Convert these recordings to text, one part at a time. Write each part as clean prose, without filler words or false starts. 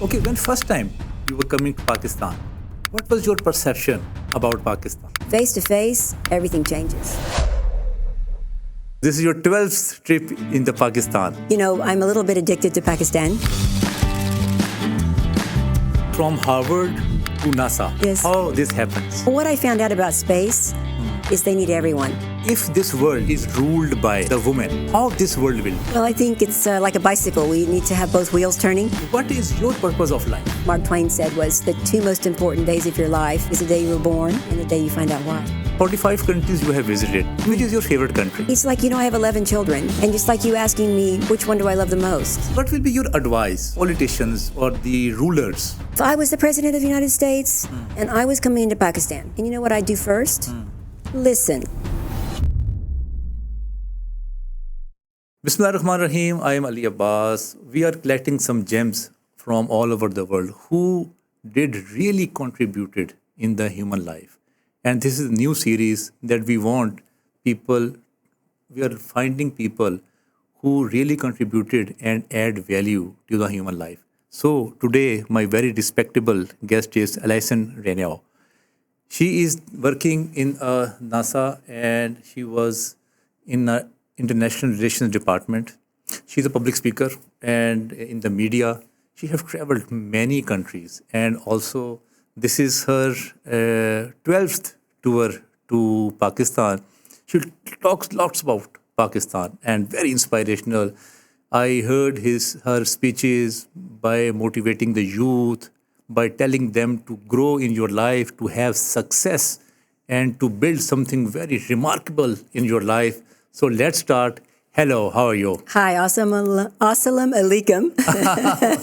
Okay, when first time you were coming to Pakistan, what was your perception about Pakistan? Face to face, everything changes. This is your 12th trip in the Pakistan. You know, I'm a little bit addicted to Pakistan. From Harvard to NASA. Yes. How this happens? What I found out about space is they need everyone. If this world is ruled by the woman, how this world will be? Well, I think it's like a bicycle. We need to have both wheels turning. What is your purpose of life? Mark Twain said was the two most important days of your life is the day you were born and the day you find out why. 45 countries you have visited. Which is your favorite country? It's like, I have 11 children. And just like you asking me, which one do I love the most? What will be your advice, politicians or the rulers? If I was the president of the United States and I was coming into Pakistan, and you know what I'd do first? Listen. Bismillah ar-Rahman ar-Rahim. I am Ali Abbas. We are collecting some gems from all over the world who did really contributed in the human life. And this is a new series that we want people, we are finding people who really contributed and add value to the human life. So today, my very respectable guest is Allyson Reneau. She is working in NASA and she was in a international relations department. She's a public speaker and in the media. She have traveled many countries and also this is her 12th tour to Pakistan. She talks lots about Pakistan and very inspirational. I heard her speeches by motivating the youth, by telling them to grow in your life, to have success and to build something very remarkable in your life. So let's start. Hello, how are you? Hi, Assalamu alaikum.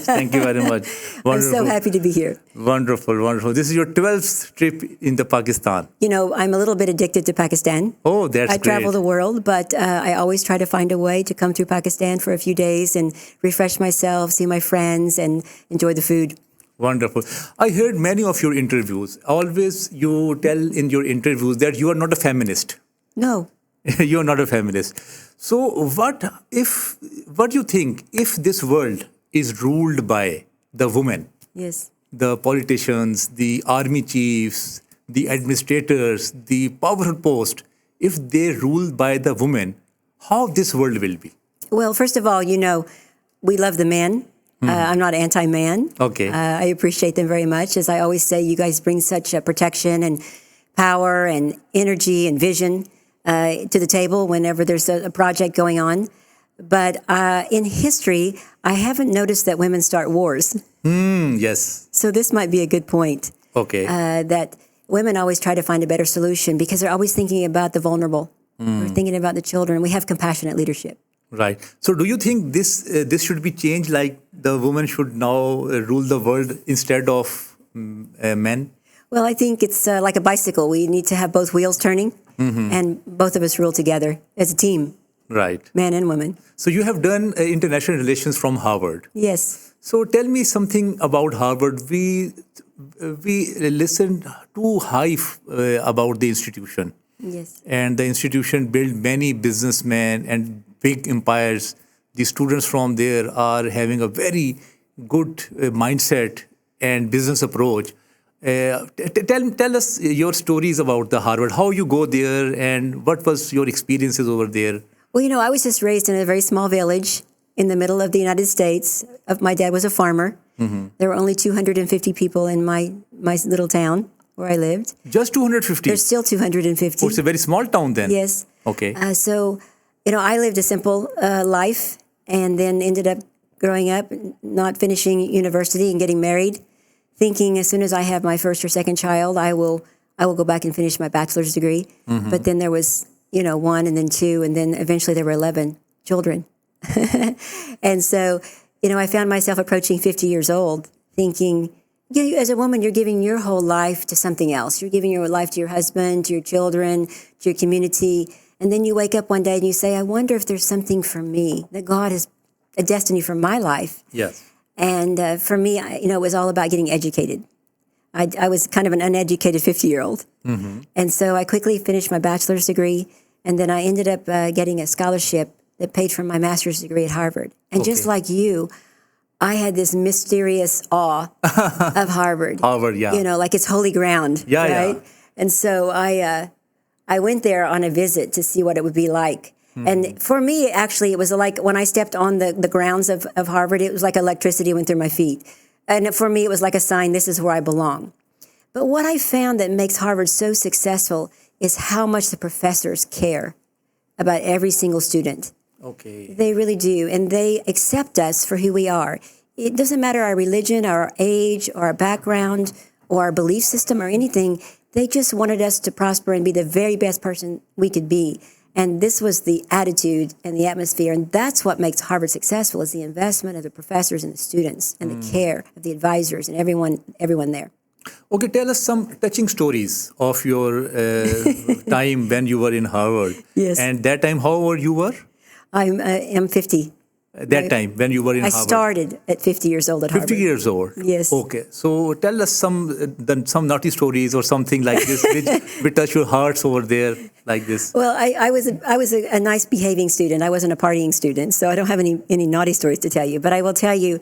Thank you very much. Wonderful. I'm so happy to be here. Wonderful, wonderful. This is your 12th trip in the Pakistan. You know, I'm a little bit addicted to Pakistan. Oh, that's I great. travel the world, but I always try to find a way to come to Pakistan for a few days and refresh myself, see my friends, and enjoy the food. Wonderful. I heard many of your interviews. Always you tell in your interviews that you are not a feminist. No. You are not a feminist. So what do you think if this world is ruled by the women? Yes. The politicians, the army chiefs, the administrators, the powerful post, if they rule by the women, how this world will be? Well, first of all, we love the men. I'm not anti-man. Okay. I appreciate them very much. As I always say, you guys bring such protection and power and energy and vision to the table whenever there's a project going on. But in history, I haven't noticed that women start wars. Yes. So this might be a good point. Okay. That women always try to find a better solution because they're always thinking about the vulnerable. They're thinking about the children. We have compassionate leadership. Right. So do you think this should be changed, like the women should now rule the world instead of men? Well, I think it's like a bicycle. We need to have both wheels turning and both of us rule together as a team. Right. Man and woman. So you have done international relations from Harvard. Yes. So tell me something about Harvard. We listened too high about the institution. Yes. And the institution built many businessmen and big empires. The students from there are having a very good mindset and business approach. Tell us your stories about the Harvard, how you go there and what was your experiences over there? Well, I was just raised in a very small village in the middle of the United States. My dad was a farmer. There were only 250 people in my little town where I lived. Just 250? There's still 250. Oh, it's a very small town then? Yes. Okay. So, I lived a simple life and then ended up growing up, not finishing university and getting married, thinking as soon as I have my first or second child, I will go back and finish my bachelor's degree. But then there was, one and then two, and then eventually there were 11 children. And so, I found myself approaching 50 years old thinking, as a woman, you're giving your whole life to something else. You're giving your life to your husband, to your children, to your community. And then you wake up one day and you say, I wonder if there's something for me, that God has a destiny for my life. Yes. And for me, it was all about getting educated. I was kind of an uneducated 50-year-old. And so I quickly finished my bachelor's degree. And then I ended up getting a scholarship that paid for my master's degree at Harvard. And just like you, I had this mysterious awe of Harvard. Harvard, yeah. Like it's holy ground, Yeah, right? yeah. And so I went there on a visit to see what it would be like. And for me, actually, it was like when I stepped on the grounds of Harvard, it was like electricity went through my feet. And for me, it was like a sign, this is where I belong. But what I found that makes Harvard so successful is how much the professors care about every single student. Okay. They really do. And they accept us for who we are. It doesn't matter our religion, our age, or our background, or our belief system, or anything. They just wanted us to prosper and be the very best person we could be. And this was the attitude and the atmosphere. And that's what makes Harvard successful, is the investment of the professors and the students and the care of the advisors and everyone there. Okay, tell us some touching stories of your time when you were in Harvard. Yes. And that time, how old you were? I'm 50. That time when you were in I Harvard? started at 50 years old at 50 Harvard. years old? Yes. Okay. So tell us some naughty stories or something like this which touch your hearts over there like this. Well, I was a nice behaving student. I wasn't a partying student, so I don't have any naughty stories to tell you. But I will tell you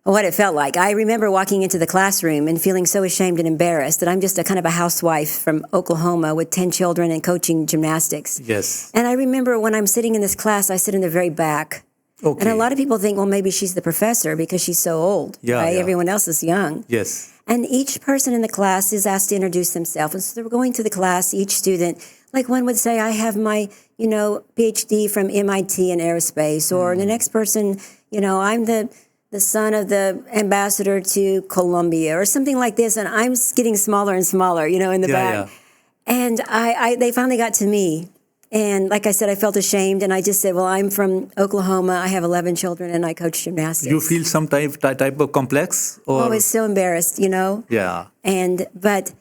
what it felt like. I remember walking into the classroom and feeling so ashamed and embarrassed that I'm just a kind of a housewife from Oklahoma with 10 children and coaching gymnastics. Yes. And I remember when I'm sitting in this class, I sit in the very back. Okay. And a lot of people think, well, maybe she's the professor because she's so old. Yeah, right? yeah. Everyone else is young. Yes. And each person in the class is asked to introduce themselves. And so they were going through the class, each student, like one would say, I have my, PhD from MIT in aerospace. Or the next person, I'm the son of the ambassador to Colombia or something like this. And I'm getting smaller and smaller, in the back. Yeah. And they finally got to me. And like I said, I felt ashamed. And I just said, well, I'm from Oklahoma. I have 11 children and I coach gymnastics. You feel some type of complex? Or? I was so embarrassed, Yeah. But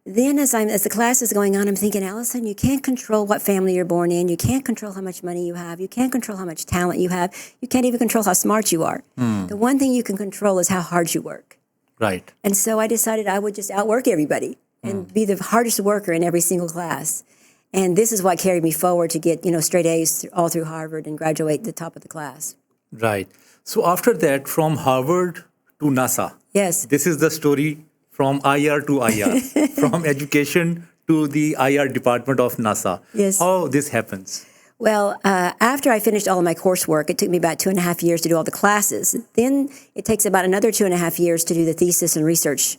then as the class is going on, I'm thinking, Allyson, you can't control what family you're born in. You can't control how much money you have. You can't control how much talent you have. You can't even control how smart you are. The one thing you can control is how hard you work. Right. And so I decided I would just outwork everybody and be the hardest worker in every single class. And this is what carried me forward to get, straight A's all through Harvard and graduate the top of the class. Right. So after that, from Harvard to NASA. Yes. This is the story from IR to IR, from education to the IR department of NASA. Yes. How this happens? Well, after I finished all of my coursework, it took me about 2.5 years to do all the classes. Then it takes about another 2.5 years to do the thesis and research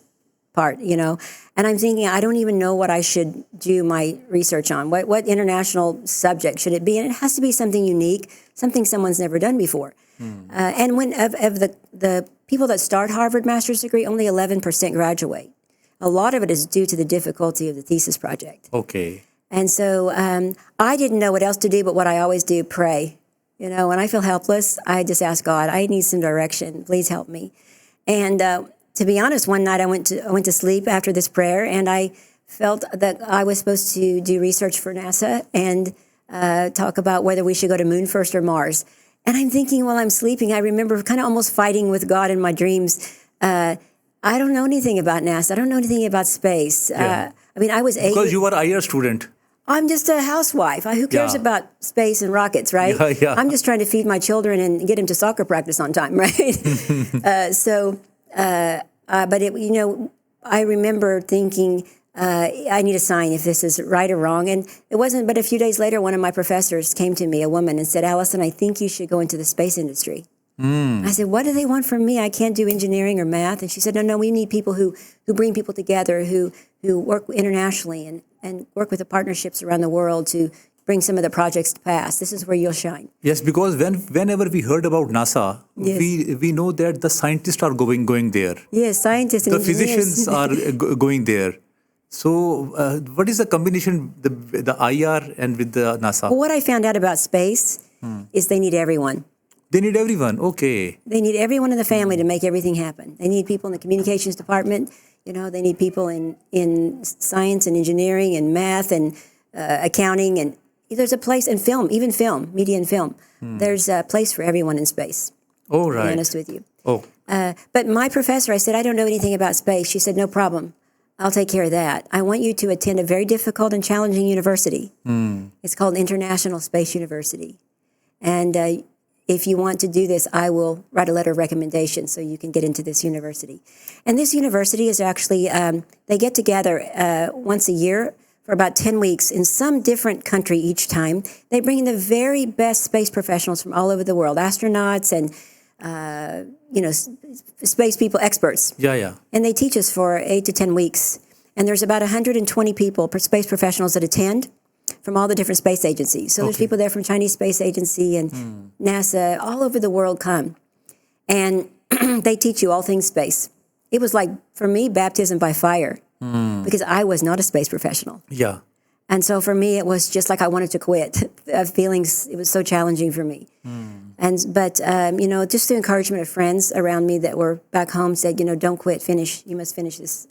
part, And I'm thinking, I don't even know what I should do my research on. What international subject should it be? And it has to be something unique, something someone's never done before. And when of the people that start Harvard master's degree, only 11% graduate. A lot of it is due to the difficulty of the thesis project. Okay. And so I didn't know what else to do, but what I always do, pray. When I feel helpless, I just ask God, I need some direction. Please help me. And to be honest, one night I went to sleep after this prayer, and I felt that I was supposed to do research for NASA and talk about whether we should go to moon first or Mars. And I'm thinking while I'm sleeping, I remember kind of almost fighting with God in my dreams. I don't know anything about NASA. I don't know anything about space. Yeah. I was 8. Because you were IR student. I'm just a housewife. Who cares Yeah. about space and rockets, right? Yeah. I'm just trying to feed my children and get them to soccer practice on time, right? But I remember thinking, I need a sign if this is right or wrong. And it wasn't but a few days later, one of my professors came to me, a woman, and said, Allyson, I think you should go into the space industry. I said, what do they want from me? I can't do engineering or math. And she said, no, we need people who bring people together, who work internationally and work with the partnerships around the world to bring some of the projects to pass. This is where you'll shine. Yes, because whenever we heard about NASA, Yes. we know that the scientists are going there. Yes, scientists and The physicians engineers. are going there. So what is the combination, the IR and with the NASA? Well, what I found out about space is they need everyone. They need everyone. Okay. They need everyone in the family to make everything happen. They need people in the communications department. They need people in science and engineering and math and accounting. And there's a place in film, even film, media and film. There's a place for everyone in space. Oh, To right. be honest with you. Oh, But my professor, I said, I don't know anything about space. She said, no problem. I'll take care of that. I want you to attend a very difficult and challenging university. It's called International Space University. And if you want to do this, I will write a letter of recommendation so you can get into this university. And this university is actually, they get together once a year for about 10 weeks in some different country each time. They bring in the very best space professionals from all over the world, astronauts and, space people, experts. Yeah, yeah. And they teach us for 8 to 10 weeks. And there's about 120 people, space professionals that attend from all the different space agencies. So there's people there from Chinese Space Agency and NASA, all over the world come. And they teach you all things space. It was like, for me, baptism by fire because I was not a space professional. Yeah. And so for me, it was just like I wanted to quit. Feelings, it was so challenging for me. But just the encouragement of friends around me that were back home said, don't quit, finish. You must finish this.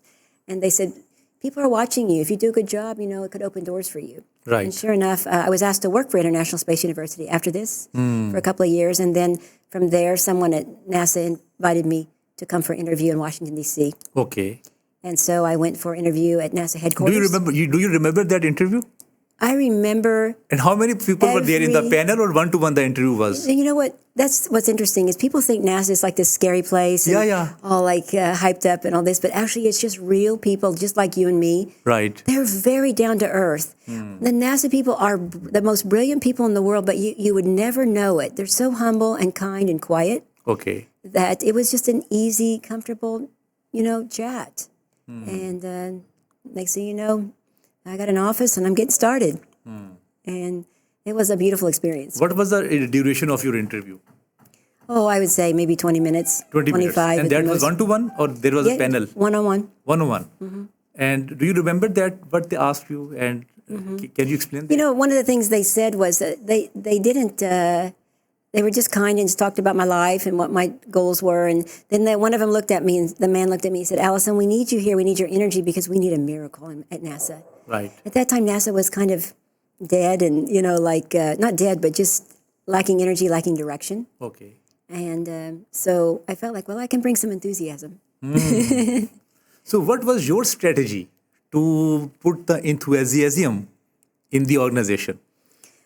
And they said, people are watching you. If you do a good job, it could open doors for you. Right. And sure enough, I was asked to work for International Space University after this for a couple of years. And then from there, someone at NASA invited me to come for an interview in Washington, D.C. Okay. And so I went for an interview at NASA headquarters. Do you remember that interview? I remember. And how many people were there in the panel, or one-to-one the interview was? You know what? That's what's interesting is people think NASA is like this scary place. And all like hyped up and all this. But actually, it's just real people just like you and me. Right. They're very down to earth. The NASA people are the most brilliant people in the world, but you would never know it. They're so humble and kind and quiet. Okay. That it was just an easy, comfortable, chat. And next thing you know, I got an office and I'm getting started. And it was a beautiful experience. What was the duration of your interview? Oh, I would say maybe 20 minutes. 20 minutes. 25. And that was one-to-one, or there was a panel? One-on-one. One-on-one. And do you remember what they asked you? And can you explain that? One of the things they said was that they didn't, they were just kind and just talked about my life and what my goals were. And then one of them looked at me, and the man looked at me and said, Allyson, we need you here. We need your energy because we need a miracle at NASA. Right. At that time, NASA was kind of dead and, not dead, but just lacking energy, lacking direction. Okay. And so I felt like, well, I can bring some enthusiasm. So what was your strategy to put the enthusiasm in the organization?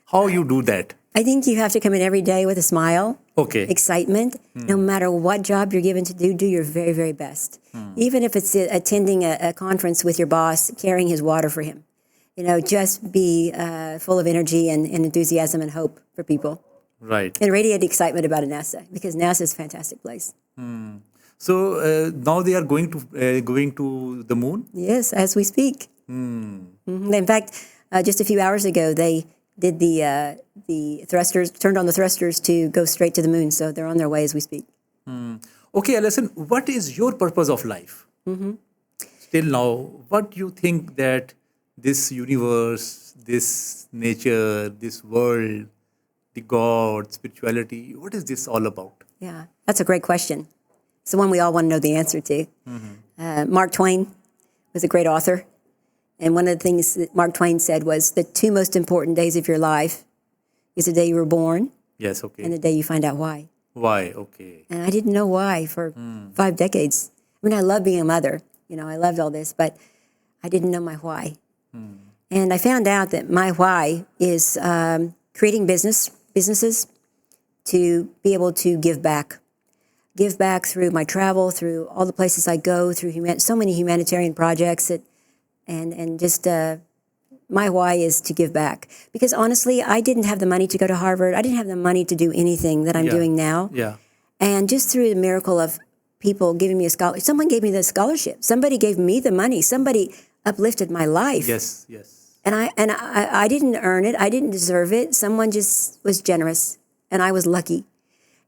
How you do that? I think you have to come in every day with a smile, excitement. No matter what job you're given to do your very, very best. Even if it's attending a conference with your boss, carrying his water for him. Just be full of energy and enthusiasm and hope for people. Right. And radiate excitement about NASA, because NASA is a fantastic place. So now they are going to the moon? Yes, as we speak. In fact, just a few hours ago, they did the thrusters, turned on the thrusters to go straight to the moon. So they're on their way as we speak. Okay, Allyson, what is your purpose of life? Still now, what do you think that this universe, this nature, this world, the God, spirituality, what is this all about? Yeah, that's a great question. It's the one we all want to know the answer to. Mark Twain was a great author. And one of the things that Mark Twain said was the two most important days of your life is the day you were born. Yes, okay. And the day you find out why. Why, okay. And I didn't know why for 5 decades. I mean, I love being a mother. I loved all this, but I didn't know my why. And I found out that my why is creating businesses to be able to give back. Give back through my travel, through all the places I go, through so many humanitarian projects and just my why is to give back. Because honestly, I didn't have the money to go to Harvard. I didn't have the money to do anything that I'm doing now. Yeah. And just through the miracle of people giving me a scholarship, someone gave me the scholarship. Somebody gave me the money. Somebody uplifted my life. Yes. And I didn't earn it. I didn't deserve it. Someone just was generous, and I was lucky.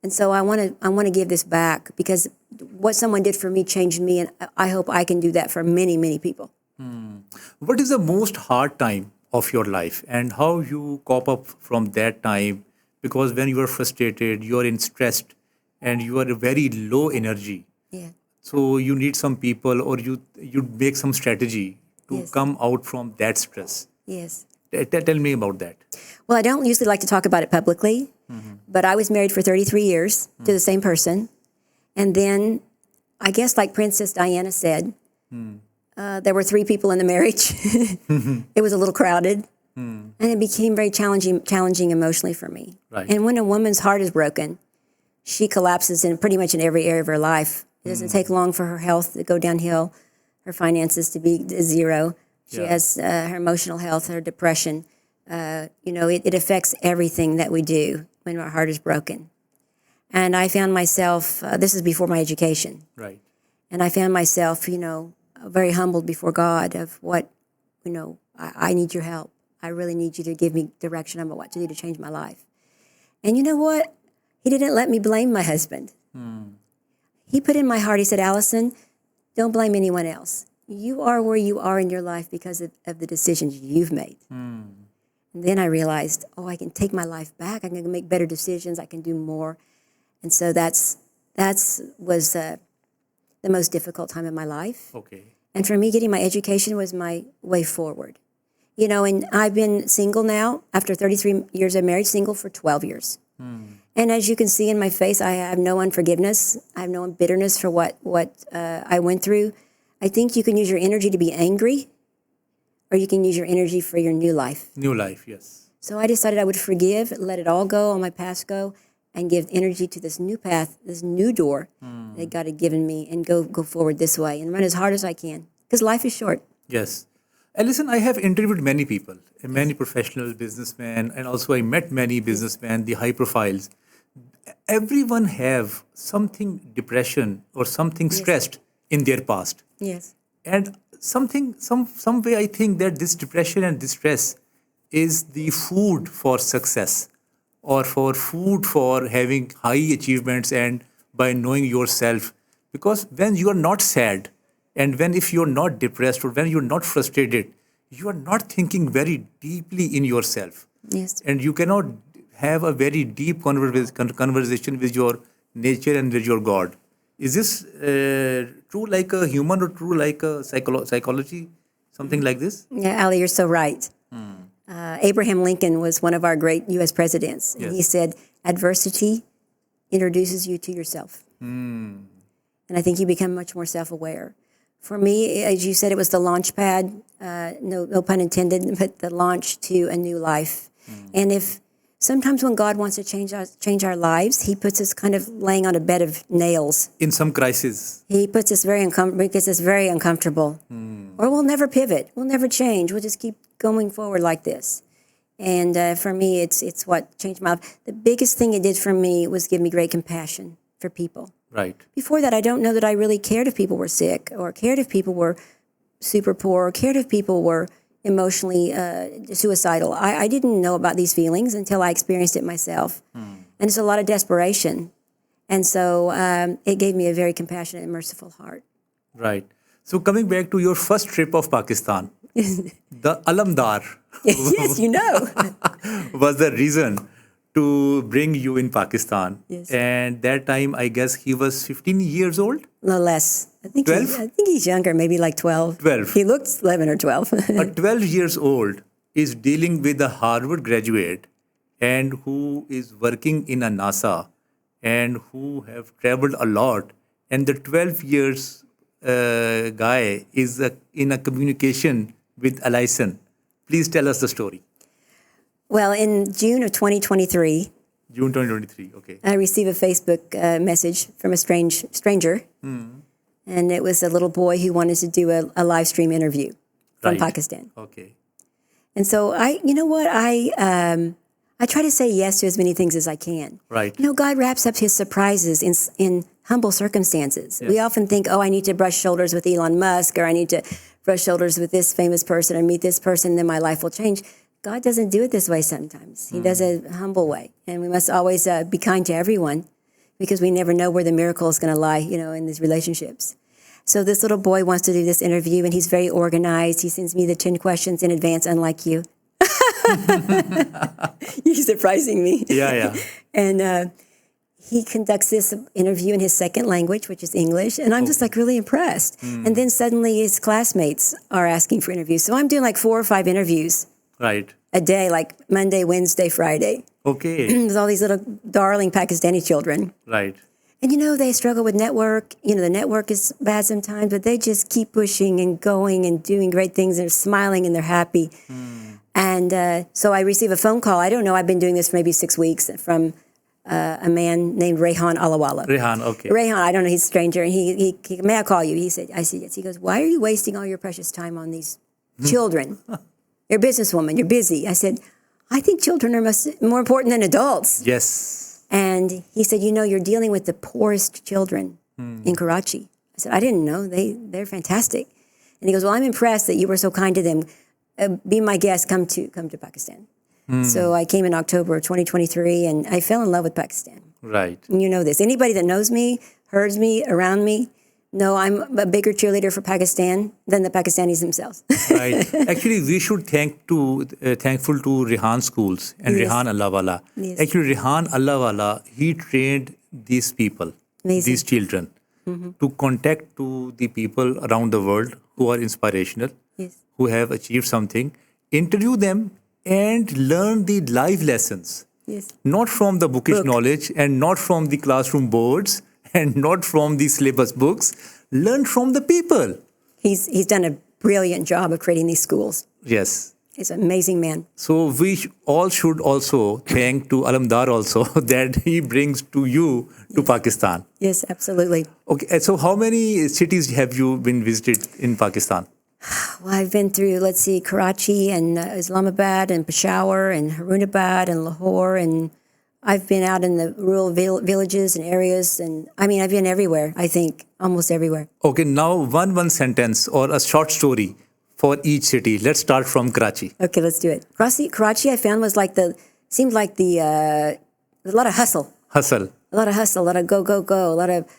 And so I want to give this back because what someone did for me changed me, and I hope I can do that for many, many people. What is the most hard time of your life, and how you cope up from that time? Because when you are frustrated, you are stressed, and you are very low energy. Yeah. So you need some people, or you make some strategy to come out from that stress. Yes. Tell me about that. Well, I don't usually like to talk about it publicly, but I was married for 33 years to the same person. And then I guess like Princess Diana said, there were 3 people in the marriage. It was a little crowded. And it became very challenging emotionally for me. Right. And when a woman's heart is broken, she collapses in pretty much in every area of her life. It doesn't take long for her health to go downhill, her finances to be zero. She has her emotional health, her depression. It affects everything that we do when our heart is broken. And I found myself, this is before my education, Right. and I found myself, very humbled before God of what, I need your help. I really need you to give me direction on what to do to change my life. And you know what? He didn't let me blame my husband. He put in my heart, he said, Allyson, don't blame anyone else. You are where you are in your life because of the decisions you've made. And then I realized, I can take my life back. I can make better decisions. I can do more. And so that was the most difficult time in my life. Okay. And for me, getting my education was my way forward. And I've been single now, after 33 years of marriage, single for 12 years. And as you can see in my face, I have no unforgiveness. I have no bitterness for what I went through. I think you can use your energy to be angry, or you can use your energy for your new life. New life, yes. So I decided I would forgive, let it all go, all my past go, and give energy to this new path, this new door that God had given me, and go forward this way and run as hard as I can, because life is short. Yes. Allyson, I have interviewed many people, many professional businessmen, and also I met many businessmen, the high profiles. Everyone have something depression or something stressed in their past. Yes. And some way I think that this depression and this stress is the food for success, or for food for having high achievements and by knowing yourself. Because when you are not sad, and if you're not depressed, or when you're not frustrated, you are not thinking very deeply in yourself. Yes. And you cannot have a very deep conversation with your nature and with your God. Is this true like a human, or true like a psychology? Something like this? Yeah, Ali, you're so right. Abraham Lincoln was one of our great U.S. presidents. And he said, adversity introduces you to yourself. And I think you become much more self-aware. For me, as you said, it was the launch pad, no pun intended, but the launch to a new life. And if sometimes when God wants to change our lives, he puts us kind of laying on a bed of nails. In some crisis. He puts us makes us very uncomfortable. Or we'll never pivot. We'll never change. We'll just keep going forward like this. And for me, it's what changed my life. The biggest thing it did for me was give me great compassion for people. Right. Before that, I don't know that I really cared if people were sick, or cared if people were super poor, or cared if people were emotionally suicidal. I didn't know about these feelings until I experienced it myself. And it's a lot of desperation. And so it gave me a very compassionate and merciful heart. Right. So coming back to your first trip of Pakistan, the Alamdar Yes, was the reason to bring you in Pakistan. Yes. And that time, I guess he was 15 years old? No less. I think 12? I think he's younger, maybe like 12. 12. He looks 11 or 12. A 12 years old is dealing with a Harvard graduate and who is working in a NASA and who have traveled a lot. And the 12 years guy is in a communication with Allyson. Please tell us the story. Well, in June of 2023, June 2023, okay. I received a Facebook message from a stranger. And it was a little boy who wanted to do a live stream interview from Pakistan. Okay. And so I try to say yes to as many things as I can. Right. God wraps up his surprises in humble circumstances. Yes. We often think, I need to brush shoulders with Elon Musk, or I need to brush shoulders with this famous person, or meet this person, then my life will change. God doesn't do it this way sometimes. He does it a humble way. And we must always be kind to everyone, because we never know where the miracle is going to lie, in these relationships. So this little boy wants to do this interview, and he's very organized. He sends me the 10 questions in advance, unlike you. You're surprising me. Yeah. And he conducts this interview in his second language, which is English. And I'm just really impressed. And then suddenly his classmates are asking for interviews. So I'm doing 4 or 5 interviews. Right. A day, like Monday, Wednesday, Friday. Okay. There's all these little darling Pakistani children. Right. And they struggle with network. The network is bad sometimes, but they just keep pushing and going and doing great things. And they're smiling and they're happy. And so I receive a phone call. I don't know. I've been doing this for maybe 6 weeks from a man named Rehan Alawala. Rehan, okay. Rehan, I don't know. He's a stranger. And he may I call you? He said, I said, yes. He goes, why are you wasting all your precious time on these children? You're a businesswoman. You're busy. I said, I think children are more important than adults. Yes. And he said, you're dealing with the poorest children in Karachi. I said, I didn't know. They're fantastic. And he goes, well, I'm impressed that you were so kind to them. Be my guest. Come to Pakistan. So I came in October of 2023, and I fell in love with Pakistan. Right. And you know this. Anybody that knows me, hears me, around me, know I'm a bigger cheerleader for Pakistan than the Pakistanis themselves. Right. Actually, we should thankful to Rehan schools and Yes. Rehan Allahwala. Yes. Actually, Rehan Allahwala, he trained these people, Amazing. these children, to contact to the people around the world who are inspirational, Yes. who have achieved something, interview them and learn the life lessons. Yes. Not from the bookish Book. knowledge and not from the classroom boards and not from the syllabus books. Learn from the people. He's done a brilliant job of creating these schools. Yes. He's an amazing man. So we all should also thank to Alamdar also that he brings to you to Pakistan. Yes, absolutely. Okay, so how many cities have you been visited in Pakistan? Well, I've been through, let's see, Karachi and Islamabad and Peshawar and Harunabad and Lahore, and I've been out in the rural villages and areas, and I mean, I've been everywhere, I think, almost everywhere. Okay, now one sentence or a short story for each city. Let's start from Karachi. Okay, let's do it. Karachi I found was seemed like a lot of hustle. Hustle. A lot of hustle, a lot of go, a lot of,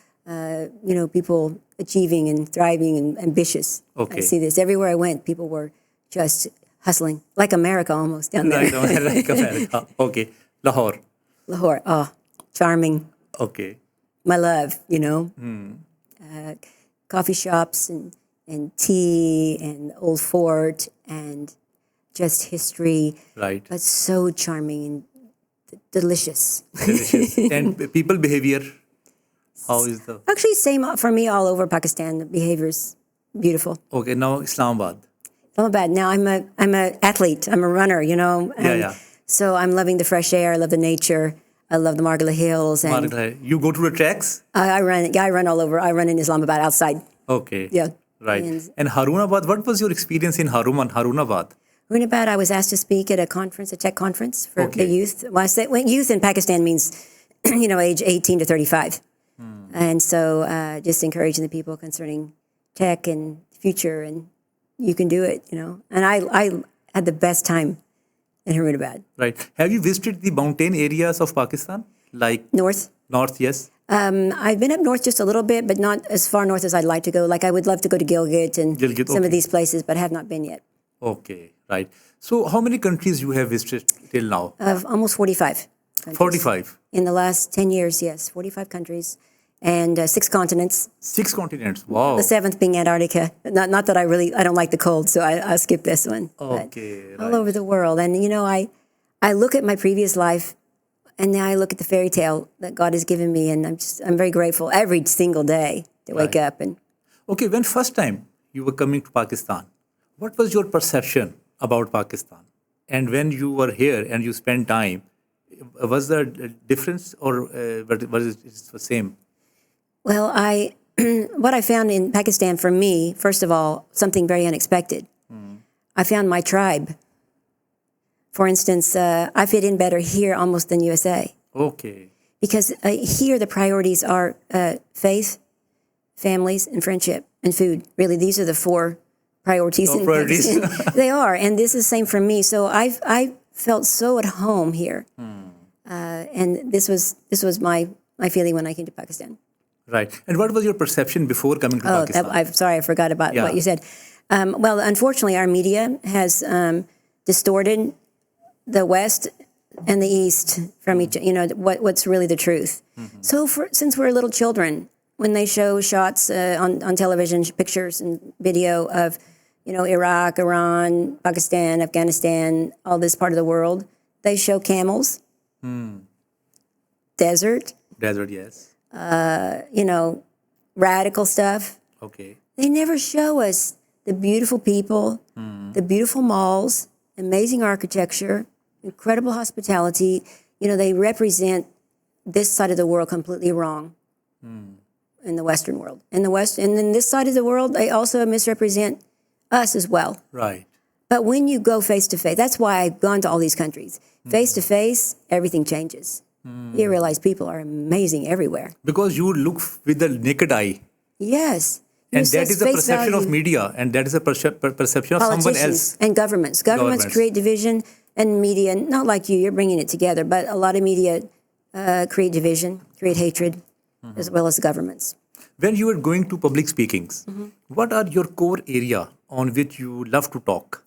people achieving and thriving and ambitious. Okay. I see this. Everywhere I went, people were just hustling, like America almost down there. Right, like America. Okay, Lahore. Lahore, charming. Okay. My love, coffee shops and tea and Old Fort and just history. Right. But so charming and delicious. Delicious. And people behavior, how is the... Actually, same for me all over Pakistan. The behavior's beautiful. Okay, now Islamabad. Islamabad. Now I'm a athlete. I'm a runner. Yeah. So I'm loving the fresh air. I love the nature. I love the Margala Hills. And You go to the tracks? I run all over. I run in Islamabad outside. Okay. Yeah. Right. And Harunabad, what was your experience in Harunabad? Harunabad, I was asked to speak at a tech conference for Okay. the youth. Well, youth in Pakistan means, age 18 to 35. And so just encouraging the people concerning tech and future, and you can do it, And I had the best time in Harunabad. Right. Have you visited the mountain areas of Pakistan? Like North. north, yes? I've been up north just a little bit, but not as far north as I'd like to go. Like I would love to go to Gilgit and Gilgit, some okay. of these places, but have not been yet. Okay, right. So how many countries you have visited till now? Almost 45 countries. 45. In the last 10 years, yes, 45 countries and 6 continents. 6 continents. Wow. The 7th being Antarctica. Not that I don't like the cold, so I'll skip this one. But Okay, all right. over the world. And, I look at my previous life, and now I look at the fairy tale that God has given me, and I'm very grateful every single day to wake Right. up. And Okay, when first time you were coming to Pakistan, what was your perception about Pakistan? And when you were here and you spent time, was there a difference or was it the same? well, what I found in Pakistan for me, first of all, something very unexpected. I found my tribe. For instance, I fit in better here almost than USA. Okay. Because here the priorities are faith, families, and friendship, and food. Really, these are the 4 priorities. Top priorities. They are, and this is the same for me. So I felt so at home here, and this was my feeling when I came to Pakistan. Right. And what was your perception before coming to Pakistan? I'm sorry, I forgot about Yeah. what you said. Well, unfortunately, our media has distorted the West and the East from each. What's really the truth. So since we're little children, when they show shots on television, pictures and video of, Iraq, Iran, Pakistan, Afghanistan, all this part of the world, they show camels, desert, Desert, yes. radical stuff. Okay. They never show us the beautiful people, the beautiful malls, amazing architecture, incredible hospitality. They represent this side of the world completely wrong in the Western world. In the West, and then this side of the world, they also misrepresent us as well. Right. But when you go face to face, that's why I've gone to all these countries. Face to face, everything changes. You realize people are amazing everywhere. Because you look with the naked eye. Yes. And that is a perception of media, and that is a perception of someone else. And governments. Governments create division, and media, not like you're bringing it together, but a lot of media create division, create hatred, as well as governments. When you are going to public speakings, what are your core area on which you love to talk?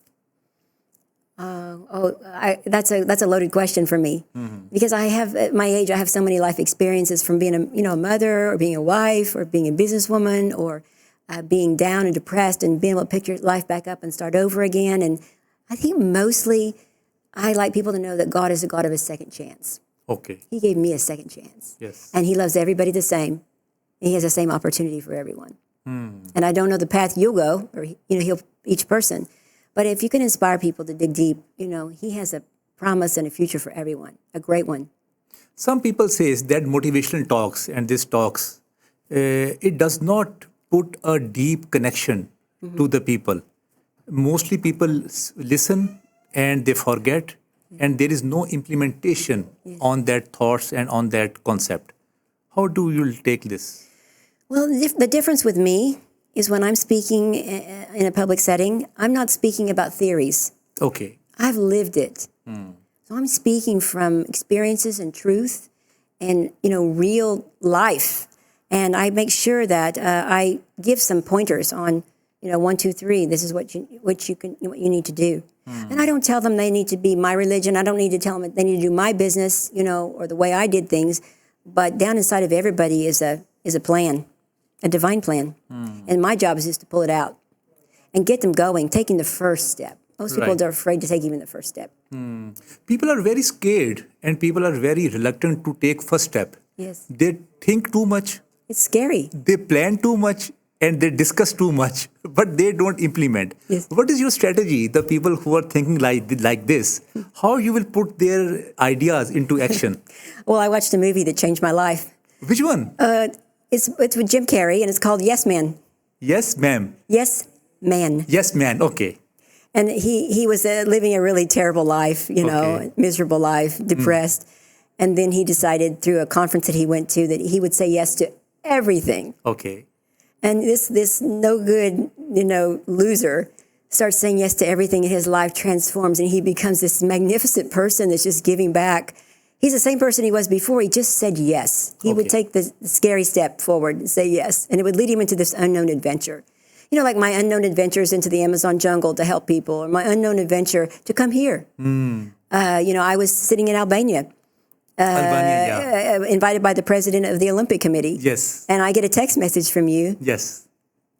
That's a loaded question for me, because I have, at my age, I have so many life experiences from being a mother, or being a wife, or being a businesswoman, or being down and depressed, and being able to pick your life back up and start over again. And I think mostly I like people to know that God is a God of a second chance. Okay. He gave me a second chance. Yes. And he loves everybody the same. And he has the same opportunity for everyone. And I don't know the path you'll go, or he'll each person. But if you can inspire people to dig deep, he has a promise and a future for everyone, a great one. Some people say that motivational talks and these talks, it does not put a deep connection to the people. Mostly people listen and they forget, and there is no implementation on that thoughts and on that concept. How do you take this? Well, the difference with me is when I'm speaking in a public setting, I'm not speaking about theories. Okay. I've lived it. So I'm speaking from experiences and truth and, real life. And I make sure that I give some pointers on, 1, 2, 3, this is what you need to do. And I don't tell them they need to be my religion. I don't need to tell them they need to do my business, or the way I did things. But down inside of everybody is a plan, a divine plan. And my job is just to pull it out and get them going, taking the first step. Most people are afraid to take even the first step. People are very scared, and people are very reluctant to take first step. Yes. They think too much. It's scary. They plan too much, and they discuss too much, but they don't implement. Yes. What is your strategy, the people who are thinking like this? How you will put their ideas into action? Well, I watched a movie that changed my life. Which one? It's with Jim Carrey, and it's called Yes Man. Yes, ma'am. Yes Man. Yes, man. Okay. And he was living a really terrible life, Okay. miserable life, depressed. And then he decided through a conference that he went to that he would say yes to everything. Okay. And this no good, loser starts saying yes to everything, and his life transforms, and he becomes this magnificent person that's just giving back. He's the same person he was before. He just said yes. He would take the scary step forward and say yes, and it would lead him into this unknown adventure. Like my unknown adventures into the Amazon jungle to help people, or my unknown adventure to come here. I was sitting in Albania. Invited by the president of the Olympic Committee. Yes. And I get a text message from you. Yes.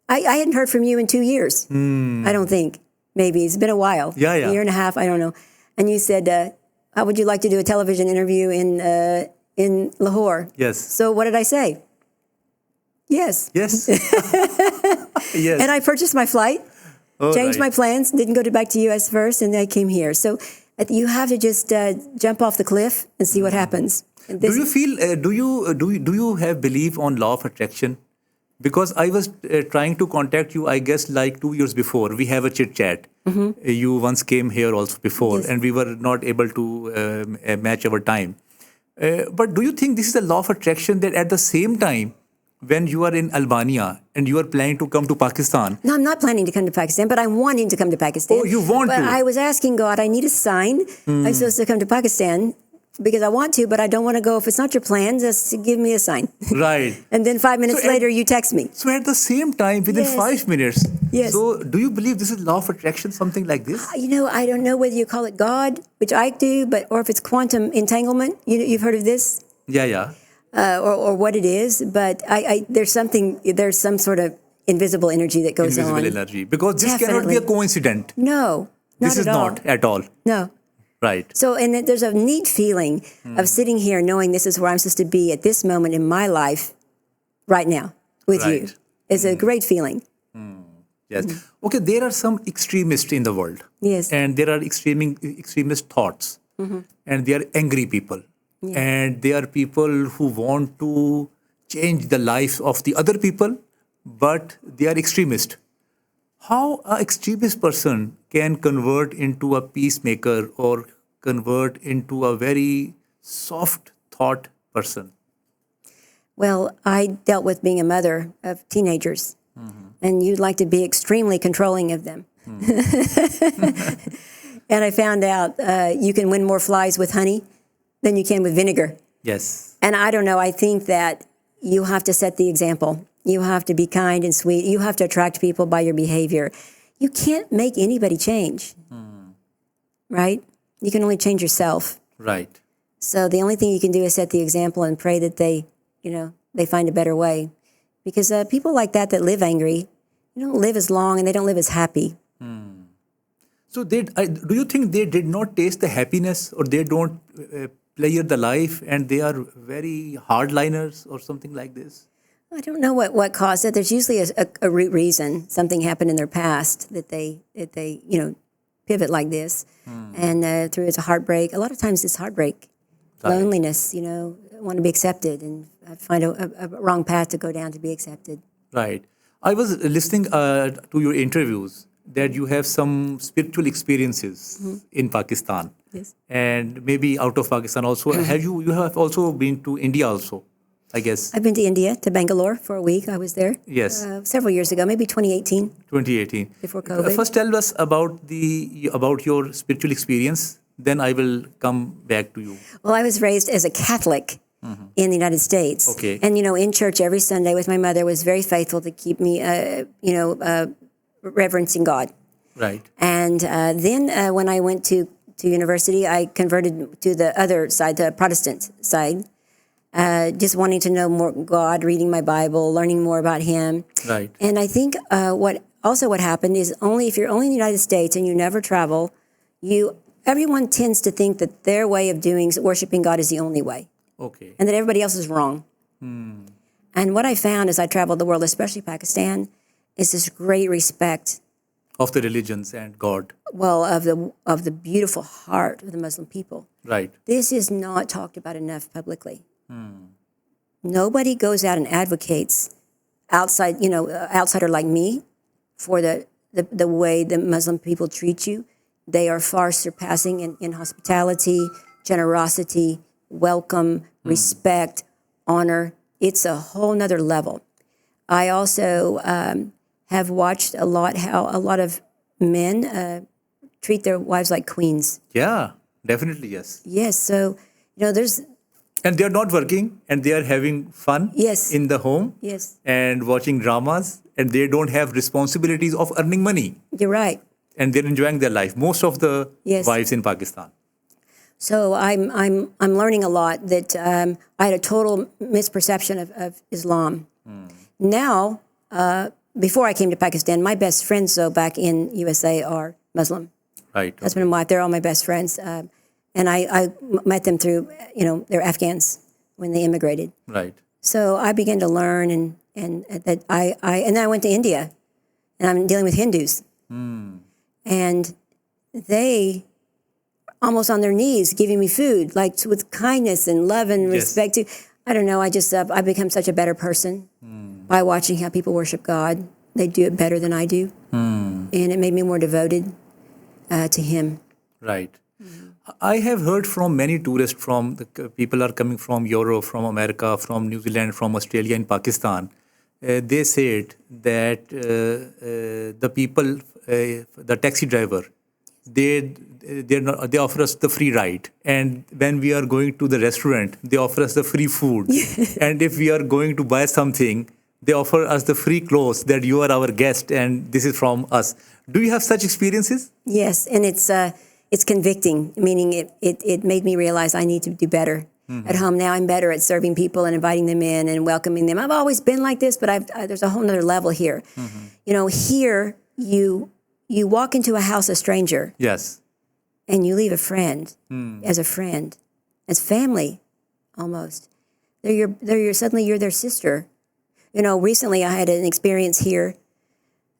I hadn't heard from you in 2 years. I don't think. Maybe. It's been a while. Yeah. A year and a half. I don't know. And you said, how would you like to do a television interview in Lahore? Yes. So what did I say? Yes. Yes. Yes. And I purchased my flight, changed my plans, didn't go back to U.S. first, and I came here. So you have to just jump off the cliff and see what happens. Do you feel? Do you have belief on law of attraction? Because I was trying to contact you, I guess, like 2 years before. We have a chit chat. You once came here also before, and we were not able to match our time. But do you think this is a law of attraction that at the same time, when you are in Albania and you are planning to come to Pakistan? No, I'm not planning to come to Pakistan, but I'm wanting to come to Pakistan. Oh, you want to? But I was asking God, I need a sign. I'm supposed to come to Pakistan because I want to, but I don't want to go. If it's not your plan, just give me a sign. Right. And then 5 minutes later, you text me. So at the same time, within 5 minutes. Yes. So do you believe this is law of attraction, something like this? I don't know whether you call it God, which I do, or if it's quantum entanglement. You've heard of this? Yeah. Or what it is, but there's some sort of invisible energy that goes on. Invisible energy, because this cannot be a coincidence. No, not this is at all. not at all. No. Right. So, and then there's a neat feeling of sitting here knowing this is where I'm supposed to be at this moment in my life right now with you. It's a great feeling. Yes. Okay, there are some extremists in the world. Yes. And there are extremist thoughts. And they are angry people. Yeah. And they are people who want to change the lives of the other people, but they are extremist. How an extremist person can convert into a peacemaker or convert into a very soft thought person? Well, I dealt with being a mother of teenagers, and you'd like to be extremely controlling of them. And I found out you can win more flies with honey than you can with vinegar. Yes. And I don't know, I think that you have to set the example. You have to be kind and sweet. You have to attract people by your behavior. You can't make anybody change, right? You can only change yourself. Right. So the only thing you can do is set the example and pray that they find a better way. Because people like that live angry, they don't live as long and they don't live as happy. So do you think they did not taste the happiness, or they don't play the life and they are very hardliners or something like this? I don't know what caused it. There's usually a root reason. Something happened in their past that they pivot like this. And through it's a heartbreak. A lot of times it's heartbreak, loneliness, want to be accepted and find a wrong path to go down to be accepted. Right. I was listening to your interviews that you have some spiritual experiences in Pakistan. Yes. And maybe out of Pakistan also. You have also been to India also, I guess. I've been to India, to Bangalore for a week. I was there. Yes. Several years ago, maybe 2018. 2018. Before COVID. First, tell us about your spiritual experience. Then I will come back to you. Well, I was raised as a Catholic in the United States. Okay. And, in church every Sunday with my mother was very faithful to keep me, reverencing God. Right. And then when I went to university, I converted to the other side, the Protestant side, just wanting to know more God, reading my Bible, learning more about Him. Right. And I think what happened is if you're only in the United States and you never travel, everyone tends to think that their way of worshiping God is the only way. Okay. And that everybody else is wrong. And what I found as I traveled the world, especially Pakistan, is this great respect Of the religions and God. well, of the beautiful heart of the Muslim people. Right. This is not talked about enough publicly. Nobody goes out and advocates outsider like me for the way the Muslim people treat you. They are far surpassing in hospitality, generosity, welcome, respect, honor. It's a whole nother level. I also have watched a lot how a lot of men treat their wives like queens. Yeah, definitely, yes. Yes, so there's And they are not working and they are having fun Yes. in the home yes, and watching dramas, and they don't have responsibilities of earning money, you're right. and they're enjoying their life. Most of the Yes. wives in Pakistan. So I'm learning a lot that I had a total misperception of Islam. Now, before I came to Pakistan, my best friends though back in USA are Muslim. Right. Husband and wife, they're all my best friends. And I met them through, they're Afghans when they immigrated. Right. So I began to learn and then I went to India and I'm dealing with Hindus. And they almost on their knees giving me food, like with kindness and love and Yes. respect. I don't know, I become such a better person by watching how people worship God. They do it better than I do. And it made me more devoted to Him. Right. I have heard from many tourists people are coming from Europe, from America, from New Zealand, from Australia and Pakistan. They said that the people, the taxi driver, they offer us the free ride, and when we are going to the restaurant, they offer us the free food, and if we are going to buy something, they offer us the free clothes that you are our guest and this is from us. Do you have such experiences? Yes, and it's convicting, meaning it made me realize I need to do better. At home now, I'm better at serving people and inviting them in and welcoming them. I've always been like this, but there's a whole nother level here. Here you walk into a house a stranger. Yes. And you leave a friend as a friend, as family, almost. Suddenly you're their sister. Recently I had an experience here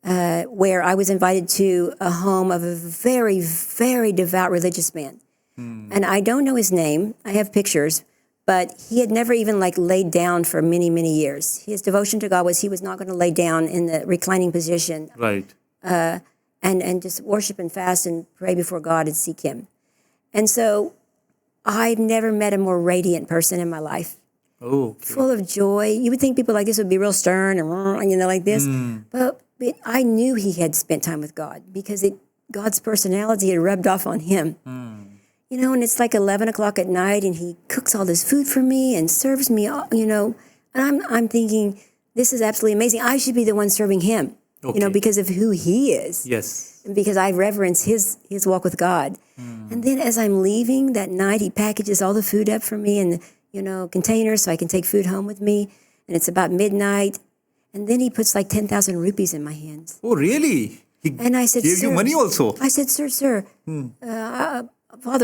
where I was invited to a home of a very, very devout religious man. And I don't know his name. I have pictures, but he had never even like laid down for many, many years. His devotion to God was he was not going to lay down in the reclining position Right. and just worship and fast and pray before God and seek him. And so I've never met a more radiant person in my life, Oh, okay. full of joy. You would think people like this would be real stern and like this, but I knew he had spent time with God because God's personality had rubbed off on him. And it's like 11 o'clock at night, and he cooks all this food for me and serves me, and I'm thinking, this is absolutely amazing. I should be the one serving him, Okay. because of who he is. Yes. And because I reverence his walk with God. And then as I'm leaving that night, he packages all the food up for me in, containers so I can take food home with me. And it's about midnight. And then he puts like 10,000 rupees in my hands. Oh, really? He And I said, gave you "Sir," money also? I said, sir,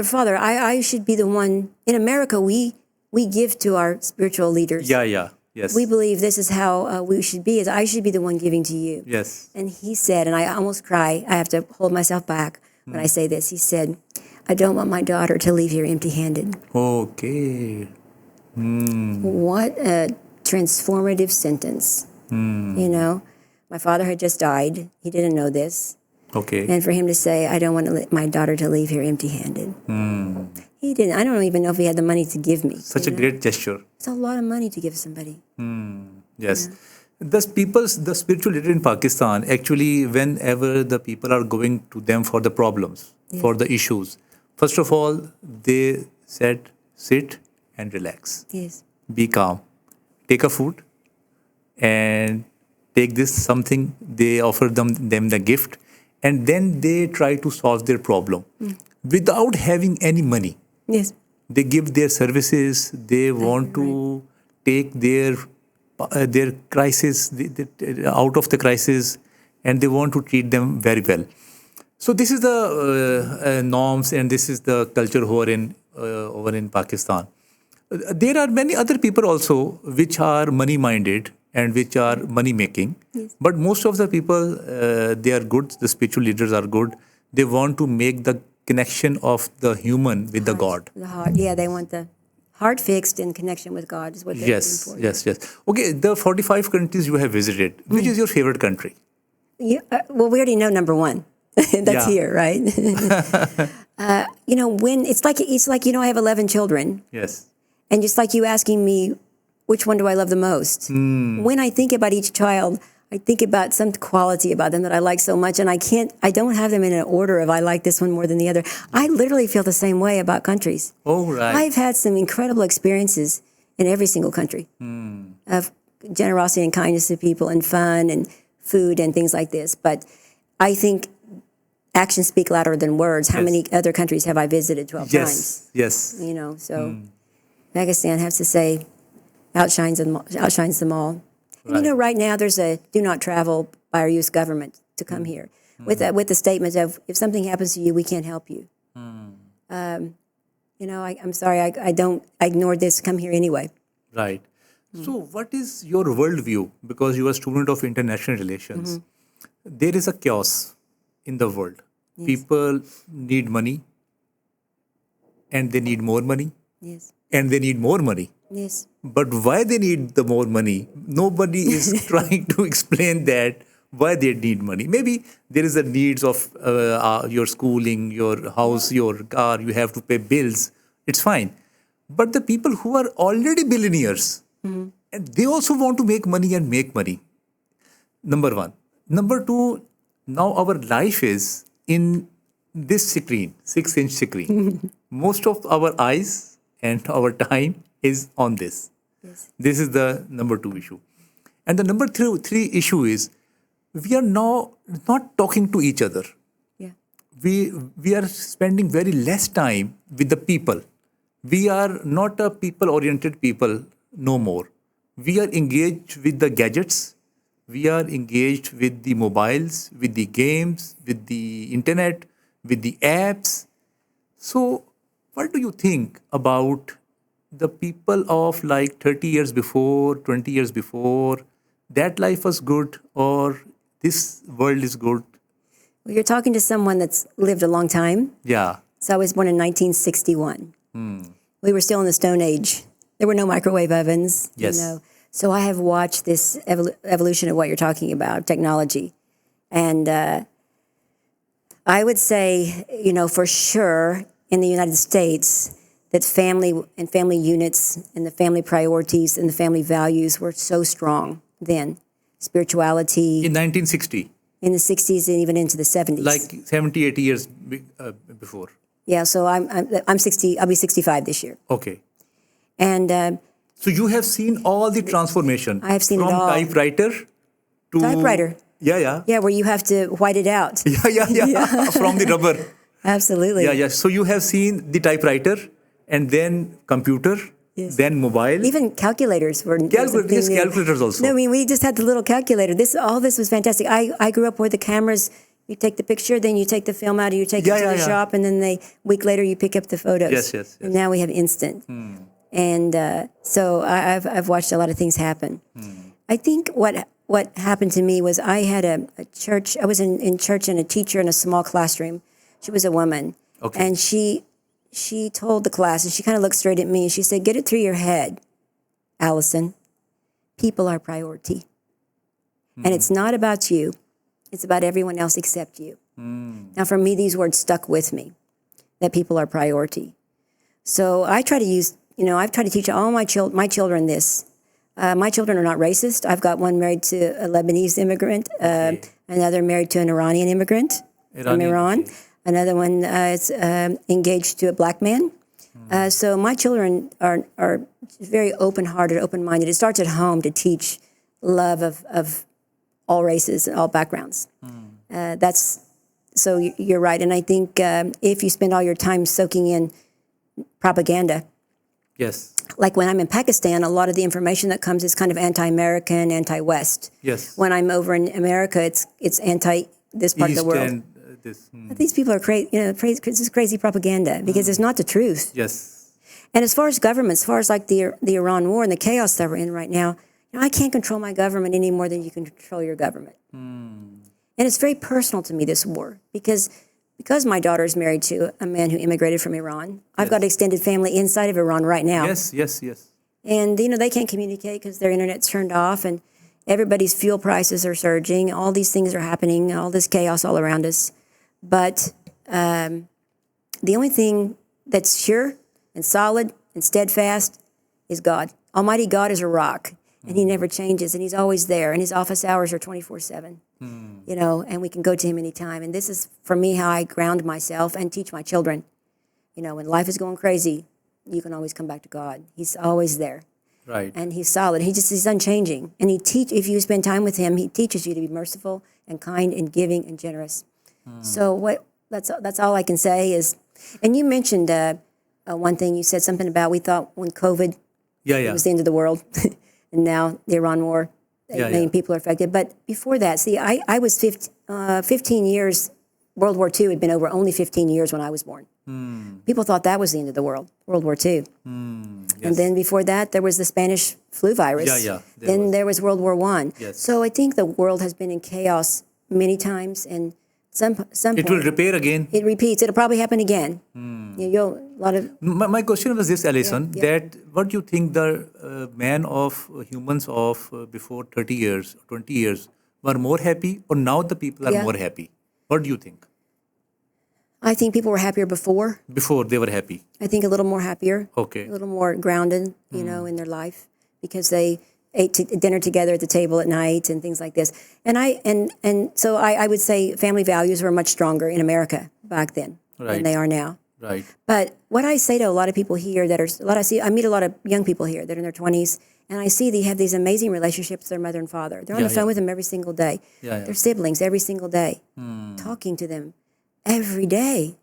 Father, I should be the one. In America, we give to our spiritual leaders. Yeah, yeah. Yes. We believe this is how we should be. Is I should be the one giving to you. Yes. And he said, and I almost cry. I have to hold myself back when I say this. He said, I don't want my daughter to leave here empty-handed. Okay. What a transformative sentence. My father had just died. He didn't know this. Okay. And for him to say, I don't want my daughter to leave here empty-handed. He didn't. I don't even know if he had the money to give me. Such a great gesture. It's a lot of money to give somebody. Yes. The spiritual leader in Pakistan, actually, whenever the people are going to them for the problems, for the issues, first of all, they said, sit and relax. Yes. Be calm. Take a food and take this something. They offer them the gift, and then they try to solve their problem without having any money. Yes. They give their services. They want to take their crisis out of the crisis, and they want to treat them very well. So this is the norms, and this is the culture over in Pakistan. There are many other people also which are money minded and which are money making. Yes. But most of the people, they are good. The spiritual leaders are good. They want to make the connection of the human with the God. The heart. Yeah, they want the heart fixed in connection with God is what they're Yes, looking for. yes. Okay, the 45 countries you have visited, which is your favorite country? Yeah, well, we already know number one. That's Yeah. here, right? When it's like I have 11 children, Yes. and just like you asking me, which one do I love the most? When I think about each child, I think about some quality about them that I like so much, and I don't have them in an order of I like this one more than the other. I literally feel the same way about countries. Oh, right. I've had some incredible experiences in every single country of generosity and kindness to people and fun and food and things like this. But I think actions speak louder than words. How Yes. many other countries have I visited 12 times? Yes. So Pakistan, I have to say, outshines them all. And right now there's a do not travel by our U.S. government to come here with the statement of if something happens to you, we can't help you. I'm sorry, I ignored this. Come here anyway. Right. So, what is your worldview? Because you are a student of international relations. There is a chaos in the world. People need money, and they need more money, Yes. and they need more money. Yes. But why they need the more money? Nobody is trying to explain that why they need money. Maybe there is the needs of your schooling, your house, your car. You have to pay bills. It's fine. But the people who are already billionaires, and they also want to make money and make money. Number one. Number two, now our life is in this screen, 6-inch screen. Most of our eyes and our time is on this. Yes. This is the number two issue. And the number three issue is we are now not talking to each other. Yeah. We are spending very less time with the people. We are not a people-oriented people no more. We are engaged with the gadgets. We are engaged with the mobiles, with the games, with the internet, with the apps. So what do you think about the people of like 30 years before, 20 years before? That life was good, or this world is good. Well, you're talking to someone that's lived a long time. Yeah. So I was born in 1961. We were still in the Stone Age. There were no microwave ovens. Yes. So I have watched this evolution of what you're talking about, technology. And I would say, for sure in the United States, that family and family units and the family priorities and the family values were so strong then. Spirituality. In 1960, In the 60s and even into the 70s. like 70, 80 years before. Yeah, so I'm 60, I'll be 65 this year. Okay. And So you have seen all the transformation. I have seen it from all. typewriter to Typewriter. Yeah. Yeah, where you have to white it out. Yeah. From the rubber. Absolutely. Yeah. So you have seen the typewriter and then computer, Yes. then mobile. Even calculators were Calculators also. No, I mean we just had the little calculator. All this was fantastic. I grew up where the cameras. You take the picture, then you take the film out, or you take it to the shop, and then week later you pick up the photos. Yes. And now we have instant. And so I've watched a lot of things happen. I think what happened to me was I had a church. I was in church and a teacher in a small classroom. She was a woman, and she told the class, and she kind of looked straight at me, and she said, "Get it through your head, Allyson. People are priority, and it's not about you. It's about everyone else except you." Now, for me, these words stuck with me, that people are priority. So I try to use, I've tried to teach all my children this. My children are not racist. I've got one married to a Lebanese immigrant, another married to an Iranian immigrant from Iran. Okay. Another one is engaged to a black man. So my children are very open-hearted, open-minded. It starts at home to teach love of all races and all backgrounds. So you're right. And I think if you spend all your time soaking in propaganda, Yes. like when I'm in Pakistan, a lot of the information that comes is kind of anti-American, anti-West. Yes. When I'm over in America, it's anti this part of the world. And this. But these people are crazy. This is crazy propaganda because it's not the truth. Yes. And as far as government, as far as like the Iran war and the chaos that we're in right now, I can't control my government any more than you can control your government. And it's very personal to me, this war, because my daughter is married to a man who immigrated from Iran. I've got extended family inside of Iran right now. Yes. And, they can't communicate because their internet's turned off and everybody's fuel prices are surging. All these things are happening, all this chaos all around us. But the only thing that's sure and solid and steadfast is God. Almighty God is a rock, and He never changes, and He's always there, and His office hours are 24/7. And we can go to Him anytime. And this is, for me, how I ground myself and teach my children. When life is going crazy, you can always come back to God. He's always there. Right. And He's solid. He's unchanging. And if you spend time with Him, He teaches you to be merciful and kind and giving and generous. So that's all I can say is, and you mentioned one thing. You said something about we thought when COVID it was the end of the world, and now the Iran war, 8 million people are affected. But before that, see, I was 15 years. World War II had been over only 15 years when I was born. People thought that was the end of the world, World War II. And then before that, there was the Spanish flu virus. Then there was World War I. Yes. So I think the world has been in chaos many times, and some It will repair again. it repeats. It'll probably happen again. My question was this, Allyson, that what do you think the humans of before 30 years, 20 years were more happy, or now the people are more happy? What do you think? I think people were happier before. Before they were happy. I think a little more happier. Okay. A little more grounded, in their life, because they ate dinner together at the table at night and things like this. And so I would say family values were much stronger in America back then than they are now. Right. But what I say to a lot of people here I meet a lot of young people here that are in their 20s, and I see they have these amazing relationships with their mother and father. They're on the phone with them every single day. Their siblings every single day, talking to them every day,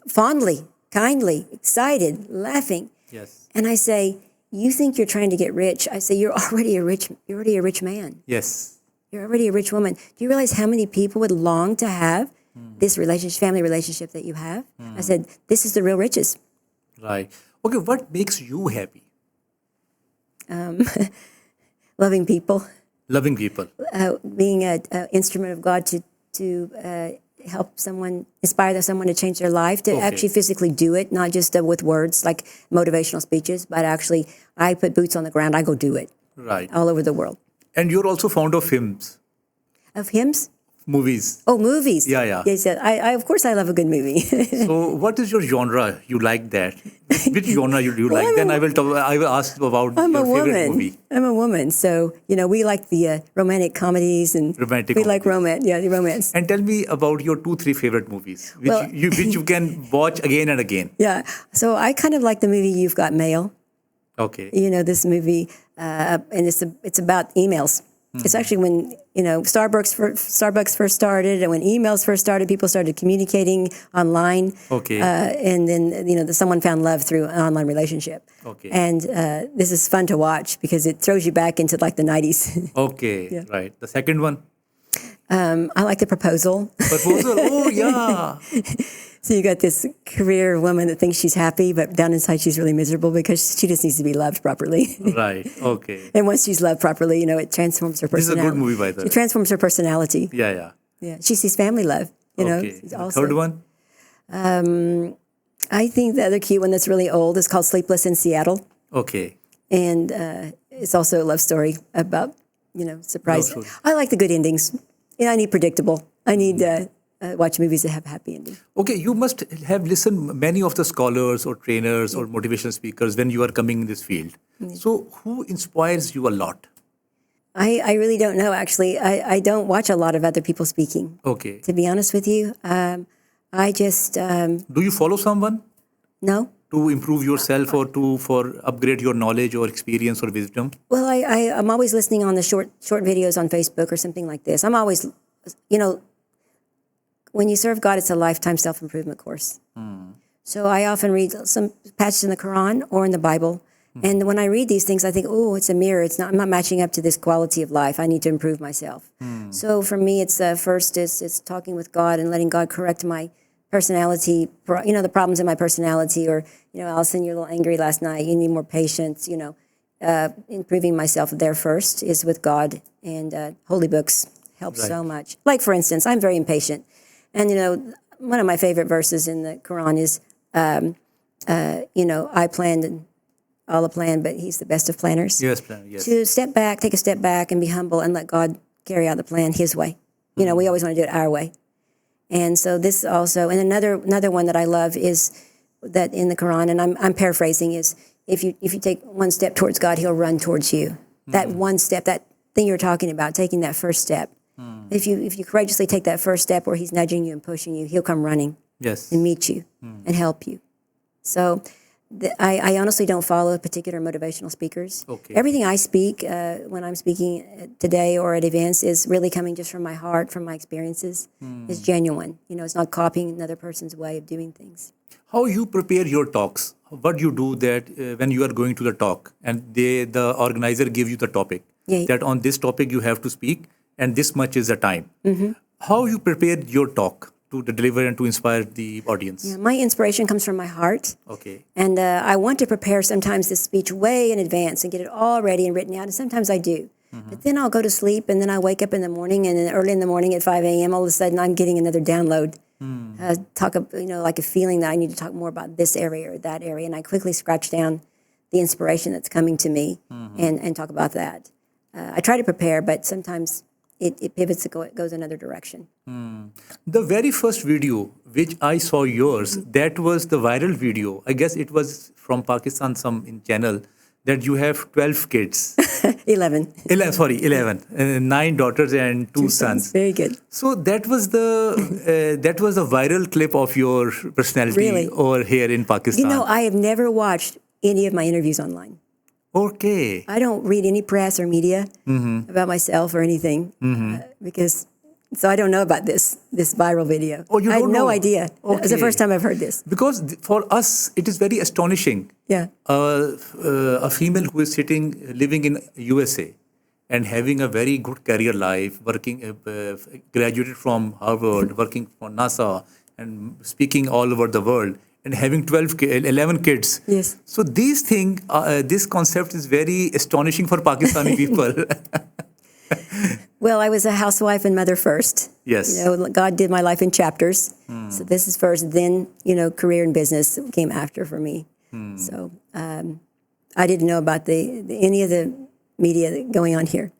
fondly, kindly, excited, laughing. Yes. And I say, you think you're trying to get rich? I say, you're already a rich man. Yes. You're already a rich woman. Do you realize how many people would long to have this family relationship that you have? I said, this is the real riches. Right. Okay, what makes you happy? Loving people. Loving people. being an instrument of God to help someone, inspire someone to change their life, to actually physically do it, not just with words like motivational speeches, but actually I put boots on the ground. I go do it Right. all over the world. And you're also fond of hymns, Of hymns? movies. Oh, movies. Yeah, yeah. Yes, I of course I love a good movie. So, what is your genre? You like that? Which genre you do like? Then I will talk. I will ask about I'm your a favorite woman. movie. I'm a woman, so we like the romantic comedies and Romantic we like comedies. romance. Yeah, the romance. And tell me about your 2-3 favorite movies, Well- which you can watch again and again. Yeah. So I kind of like the movie You've Got Mail. Okay. This movie, and it's about emails. It's actually when Starbucks first started, and when emails first started, people started communicating online. Okay. And then someone found love through an online relationship. Okay. And this is fun to watch because it throws you back into like the 90s. Okay. Right. The second one, I like The Proposal. Proposal. Oh yeah. So you got this career woman that thinks she's happy, but down inside she's really miserable because she just needs to be loved properly. Right. Okay. And once she's loved properly, it transforms her This is a personality. good movie, by the way. It transforms her personality. Yeah. Yeah. Yeah, she sees family love. Okay. It's The also- third one. I think the other cute one that's really old is called Sleepless in Seattle, Okay. and it's also a love story about surprise. Love story. I like the good endings. I need predictable. I need watch movies that have happy ending. Okay, you must have listened many of the scholars or trainers or motivational speakers when you are coming in this field. So, who inspires you a lot? I really don't know, actually. I don't watch a lot of other people speaking, Okay. to be honest with you. I just, Do you follow someone no. to improve yourself or for upgrade your knowledge or experience or wisdom? Well, I'm always listening on the short videos on Facebook or something like this. I'm always, when you serve God, it's a lifetime self-improvement course. So I often read some passages in the Quran or in the Bible. And when I read these things, I think, oh, it's a mirror. I'm not matching up to this quality of life. I need to improve myself. So for me, it's first it's talking with God and letting God correct my personality, the problems in my personality, or, Allyson, you're a little angry last night. You need more patience, improving myself there first is with God, and holy books help so much. Like, for instance, I'm very impatient. And, one of my favorite verses in the Quran is, I planned and Allah planned, but he's the best of planners. Yes, plan. Yes. To take a step back and be humble and let God carry out the plan his way. We always want to do it our way. And so this also, and another one that I love is that in the Quran, and I'm paraphrasing, is if you take one step towards God, he'll run towards you. That one step, that thing you're talking about, taking that first step. If you courageously take that first step where he's nudging you and pushing you, he'll come running Yes. and meet you and help you. So I honestly don't follow particular motivational speakers. Okay. Everything I speak when I'm speaking today or at events is really coming just from my heart, from my experiences. It's genuine. It's not copying another person's way of doing things. How you prepare your talks? What you do that when you are going to the talk and the organizer give you the topic Yeah. that on this topic you have to speak and this much is the time. How you prepare your talk to deliver and to inspire the audience? Yeah, my inspiration comes from my heart. Okay. And I want to prepare sometimes this speech way in advance and get it all ready and written out. And sometimes I do. But then I'll go to sleep and then I wake up in the morning, and then early in the morning at 5 a.m., all of a sudden I'm getting another download. Like a feeling that I need to talk more about this area or that area. And I quickly scratch down the inspiration that's coming to me and talk about that. I try to prepare, but sometimes it pivots, it goes another direction. The very first video which I saw yours, that was the viral video. I guess it was from Pakistan, some in channel, that you have 12 kids. 11. 11. 9 daughters and 2 sons. Very good. So that was the viral clip of your personality Really? over here in Pakistan. I have never watched any of my interviews online. Okay. I don't read any press or media about myself or anything because so I don't know about this viral video. Oh, you I had don't no know? idea. It's the Okay. first time I've heard this. Because for us, it is very astonishing. Yeah. A female who is living in USA and having a very good career life, working, graduated from Harvard, working for NASA and speaking all over the world, and having 11 kids. Yes. So this concept is very astonishing for Pakistani people. Well, I was a housewife and mother first. Yes. God did my life in chapters. So this is first, then, career and business came after for me. So I didn't know about any of the media going on here.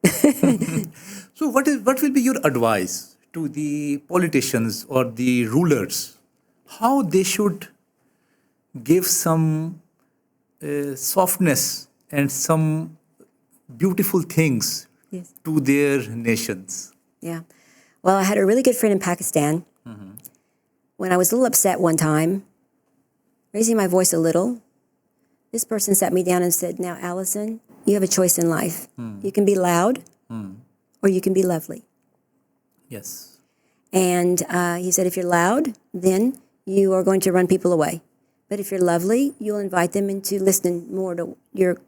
So what will be your advice to the politicians or the rulers? How they should give some softness and some beautiful things Yes. to their nations? Yeah. Well, I had a really good friend in Pakistan. When I was a little upset one time, raising my voice a little, this person sat me down and said, "Now, Allyson, you have a choice in life. You can be loud or you can be lovely." Yes. And he said, if you're loud, then you are going to run people away. But if you're lovely, you'll invite them into listening more to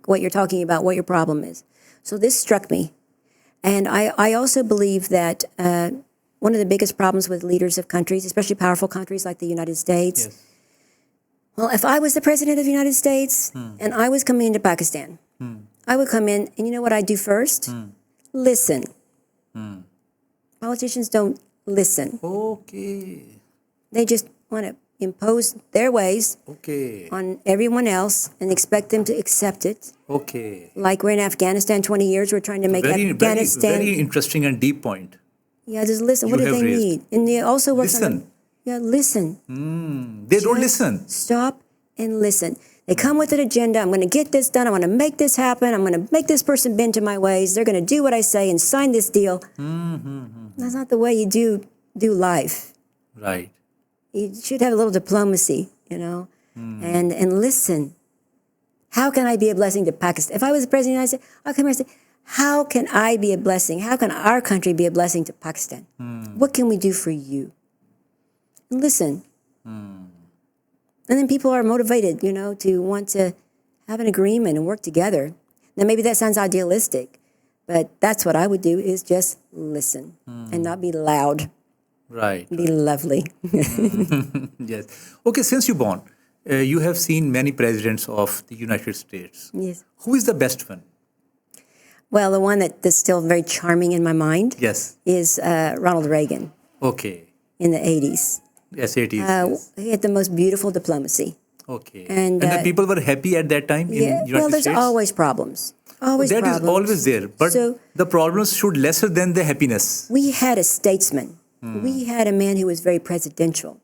what you're talking about, what your problem is. So this struck me. And I also believe that one of the biggest problems with leaders of countries, especially powerful countries like the United States, Yes. well, if I was the president of the United States and I was coming into Pakistan, I would come in and you know what I'd do first? Listen. Politicians don't listen. Okay. They just want to impose their ways Okay. on everyone else and expect them to accept it. Okay. Like we're in Afghanistan 20 years, we're trying to make Very, Afghanistan. very interesting and deep point. Yeah, just listen. you What do have they raised. need? And they also work on Listen. listen. They don't Just listen. Stop and listen. They come with an agenda. I'm going to get this done. I'm going to make this happen. I'm going to make this person bend to my ways. They're going to do what I say and sign this deal. That's not the way you do life. Right. You should have a little diplomacy, and listen. How can I be a blessing to Pakistan? If I was the president, I'd say, I'll come here and say, how can I be a blessing? How can our country be a blessing to Pakistan? What can we do for you? And listen. And then people are motivated, to want to have an agreement and work together. Now, maybe that sounds idealistic, but that's what I would do is just listen and not be loud. Right. Be lovely. Yes. Okay, since you're born, you have seen many presidents of the United States. Yes. Who is the best one? Well, the one that's still very charming in my mind Yes. is Ronald Reagan Okay. in the 80s. Yes, it is. Yes. He had the most beautiful diplomacy. Okay. and, the people were happy at that time in United Well, there's States? always problems. Always That is problems. always there. But So- the problems should lesser than the happiness. We had a statesman. We had a man who was very presidential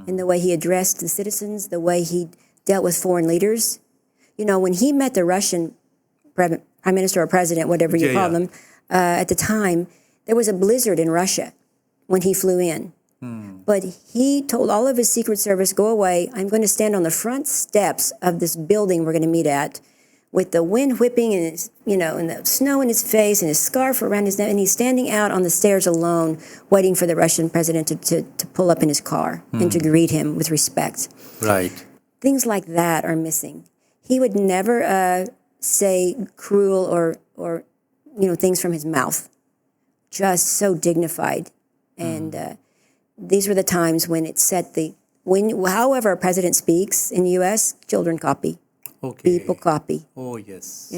in the way he addressed the citizens, the way he dealt with foreign leaders. When he met the Russian prime minister or president, whatever you Yeah, call yeah. them, at the time, there was a blizzard in Russia when he flew in. But he told all of his Secret Service, go away. I'm going to stand on the front steps of this building we're going to meet at with the wind whipping and and the snow in his face and his scarf around his neck. And he's standing out on the stairs alone, waiting for the Russian president to pull up in his car and to greet him with respect. Right. Things like that are missing. He would never say cruel or things from his mouth. Just so dignified. And these were the times when it set however a president speaks in the U.S., children copy. Okay. People copy, Oh, yes.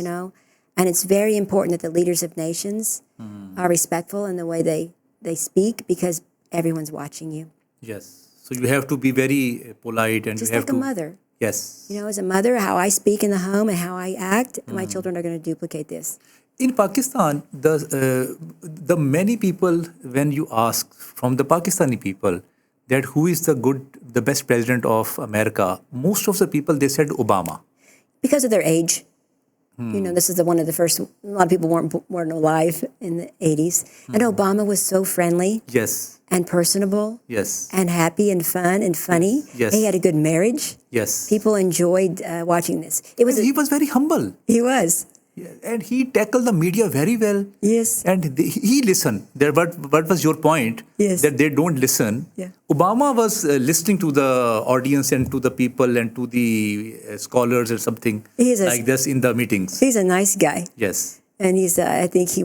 And it's very important that the leaders of nations are respectful in the way they speak because everyone's watching you. Yes. So you have to be very polite and Just you have like a to. mother. Yes. As a mother, how I speak in the home and how I act, my children are going to duplicate this. In Pakistan, the many people, when you ask from the Pakistani people that who is the best president of America, most of the people, they said Obama. Because of their age. This is one of the first, a lot of people weren't alive in the 80s. And Obama was so friendly Yes. and personable Yes. and happy and fun and funny. Yes. He had a good marriage. Yes. People enjoyed watching this. It was He was very humble. he was. Yeah, and he tackled the media very well. Yes. And he listened. What was your point? Yes. That they don't listen. Yeah. Obama was listening to the audience and to the people and to the scholars or something like this in the meetings. He's a nice guy. Yes. And I think he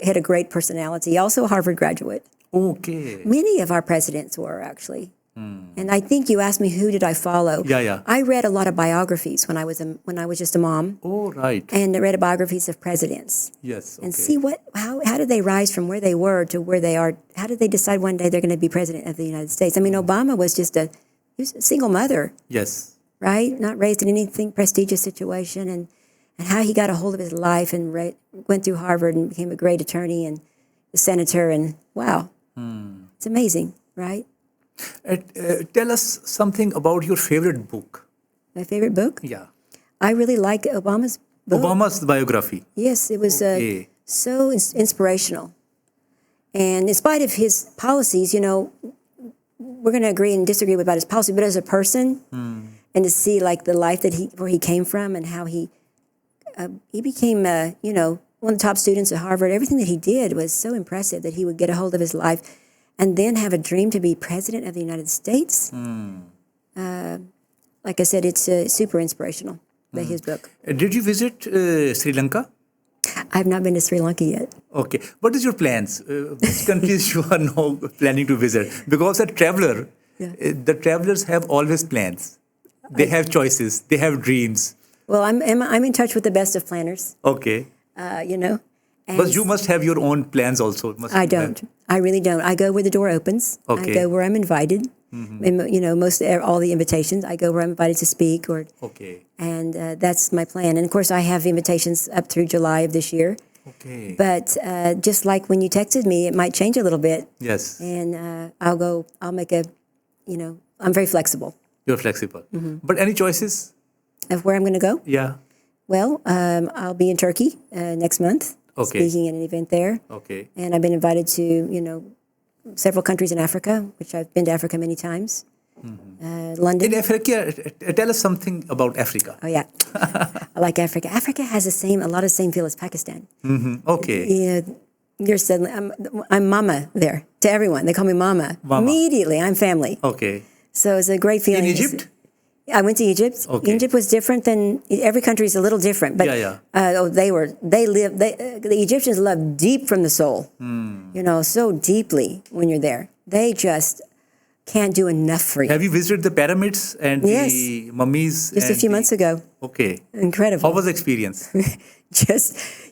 had a great personality. Also a Harvard graduate. Okay. Many of our presidents were actually. And And I think you asked me who did I follow. Yeah, yeah. I read a lot of biographies when I was just a mom, Oh, right. and I read biographies of presidents Yes. and Okay. see how did they rise from where they were to where they are. How did they decide one day they're going to be president of the United States? I mean, Obama was just he was a single mother, Yes. right? Not raised in anything prestigious situation, and how he got a hold of his life and went through Harvard and became a great attorney and a senator, and wow, it's amazing, right? Tell us something about your favorite book. My favorite book? Yeah. I really like Obama's book. Obama's biography. Yes, it was Okay. so inspirational. And in spite of his policies, we're going to agree and disagree about his policy, but as a person, and to see like the life where he came from and how he became, one of the top students at Harvard. Everything that he did was so impressive that he would get a hold of his life and then have a dream to be president of the United States. Like I said, it's super inspirational, his book. Did you visit Sri Lanka? I have not been to Sri Lanka yet. Okay. What is your plans? Which countries you are now planning to visit? Because a traveler, the travelers have always plans. They have choices. They have dreams. Well, I'm in touch with the best of planners, Okay. And But you must have your own plans also. I don't. I really don't. I go where the door opens. Okay. I go where I'm invited. And, all the invitations, I go where I'm invited to speak, Okay. and that's my plan. And of course, I have invitations up through July of this year. Okay. But just like when you texted me, it might change a little bit. Yes. And I'll make I'm very flexible You're flexible. But any choices? of where I'm going to go. Yeah. Well, I'll be in Turkey next month, Okay. speaking at an event there. Okay. And I've been invited to, several countries in Africa, which I've been to Africa many times. London. In Africa, tell us something about Africa. Oh, yeah. I like Africa. Africa has a lot of same feel as Pakistan. Okay. Yeah, you're suddenly, I'm mama there to everyone. They call me mama. Mama. Immediately, I'm family. Okay. So it's a great feeling. In Egypt? I went to Egypt. Okay. Egypt was different than every country is a little different, but Yeah. the Egyptians love deep from the soul, so deeply when you're there. They just can't do enough for you. Have you visited the pyramids and Yes. the mummies? Just a few months ago. Okay. Incredible. How was the experience? Just,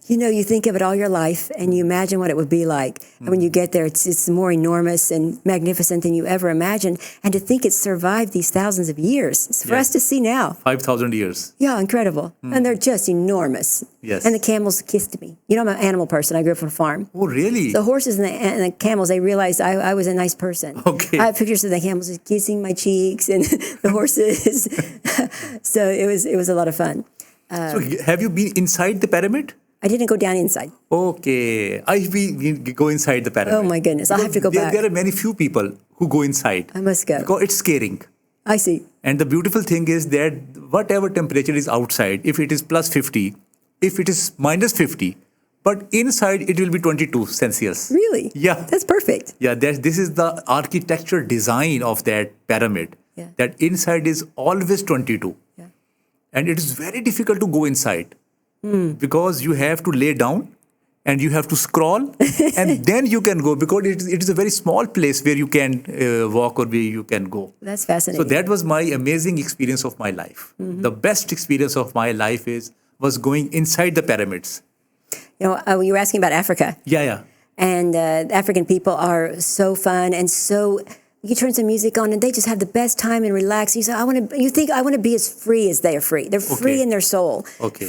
you think of it all your life and you imagine what it would be like. And when you get there, it's more enormous and magnificent than you ever imagined. And to think it's survived these thousands of years, it's for us to see now. 5,000 years. Yeah, incredible. And they're just enormous. Yes. And the camels kissed me. I'm an animal person. I grew up on a farm. Oh, really? The horses and the camels, they realized I was a nice person. Okay. I have pictures of the camels just kissing my cheeks and the horses. So it was a lot of fun. So have you been inside the pyramid? I didn't go down inside. Okay. We go inside the pyramid. Oh my goodness, I'll have to go back. There are many few people who go inside. I must go. Because it's scaring. I see. And the beautiful thing is that whatever temperature is outside, if it is plus 50, if it is minus 50, but inside it will be 22 Celsius. Really? Yeah. That's perfect. Yeah, this is the architecture design of that pyramid. Yeah. That inside is always 22. Yeah. And it is very difficult to go inside because you have to lay down and you have to scroll and then you can go because it is a very small place where you can walk or where you can go. That's fascinating. So that was my amazing experience of my life. The best experience of my life was going inside the pyramids. You were asking about Africa. Yeah. And African people are so fun and so. You turn some music on and they just have the best time and relax. You say, I want to be as free as they are free. They're free in their soul,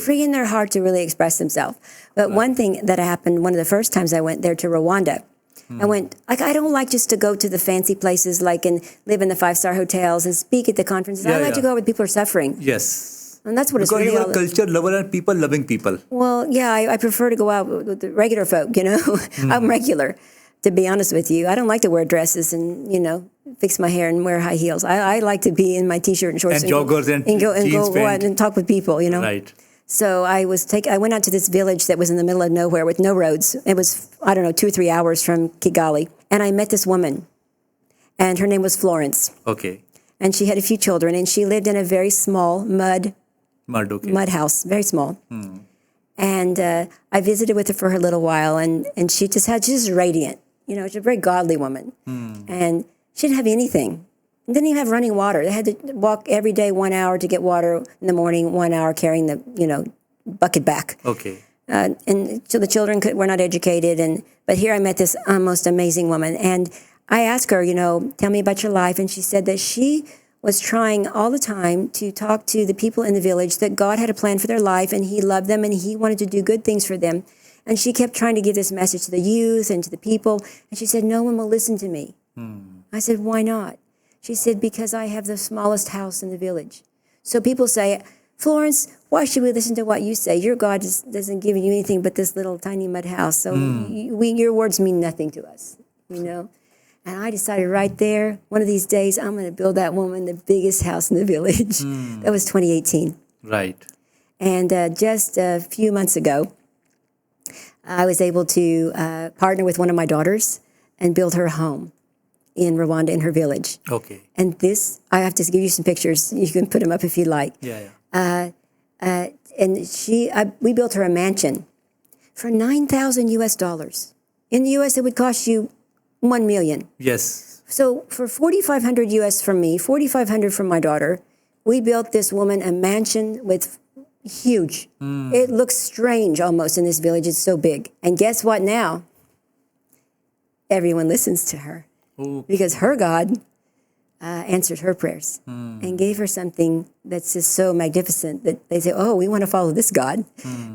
free in their heart to really express themselves. But one thing that happened, one of the first times I went there to Rwanda, I went, I don't like just to go to the fancy places and live in the 5-star hotels and speak at the conferences. I like to go where people are suffering. Yes. And that's what Because it's really you are all a culture lover and people loving people. Well, yeah, I prefer to go out with the regular folk, I'm regular. To be honest with you, I don't like to wear dresses and, fix my hair and wear high heels. I like to be in my T-shirt and shorts and joggers and go jeans out and talk with people, Right. So I went out to this village that was in the middle of nowhere with no roads. It was, 2 or 3 hours from Kigali. And I met this woman and her name was Florence. Okay. And she had a few children and she lived in a very small mud house, very small. And I visited with her for a little while and she's just radiant. She's a very godly woman. And she didn't have anything. didn't even have running water. They had to walk every day 1 hour to get water in the morning, 1 hour carrying the, bucket back. Okay. And so the children were not educated. But here I met this most amazing woman. And I asked her, tell me about your life. And she said that she was trying all the time to talk to the people in the village that God had a plan for their life and he loved them and he wanted to do good things for them. And she kept trying to give this message to the youth and to the people. And she said, no one will listen to me. I said, why not? She said, because I have the smallest house in the village. So people say, Florence, why should we listen to what you say? Your God doesn't give you anything but this little tiny mud house. So your words mean nothing to us, And I decided right there, one of these days, I'm going to build that woman the biggest house in the village. That was 2018. Right. And just a few months ago, I was able to partner with one of my daughters and build her home in Rwanda, in her village. Okay. And this, I have to give you some pictures. You can put them up if you like. Yeah. And we built her a mansion for $9,000 US. In the US, it would cost you $1 million. Yes. So for $4,500 US from me, $4,500 from my daughter, we built this woman a mansion with huge. It looks strange almost in this village. It's so big. And guess what now? Everyone listens to her. Because her God answered her prayers and gave her something that's just so magnificent that they say, oh, we want to follow this God.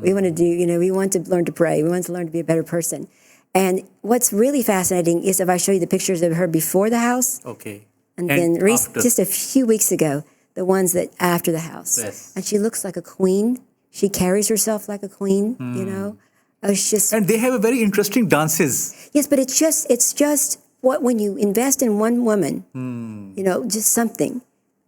We want to do, we want to learn to pray. We want to learn to be a better person. And what's really fascinating is if I show you the pictures of her before the house. Okay. And then just a few weeks ago, the ones that after the house. Yes. And she looks like a queen. She carries herself like a queen, It's just. And they have a very interesting dances. Yes, but it's just when you invest in one woman, just something,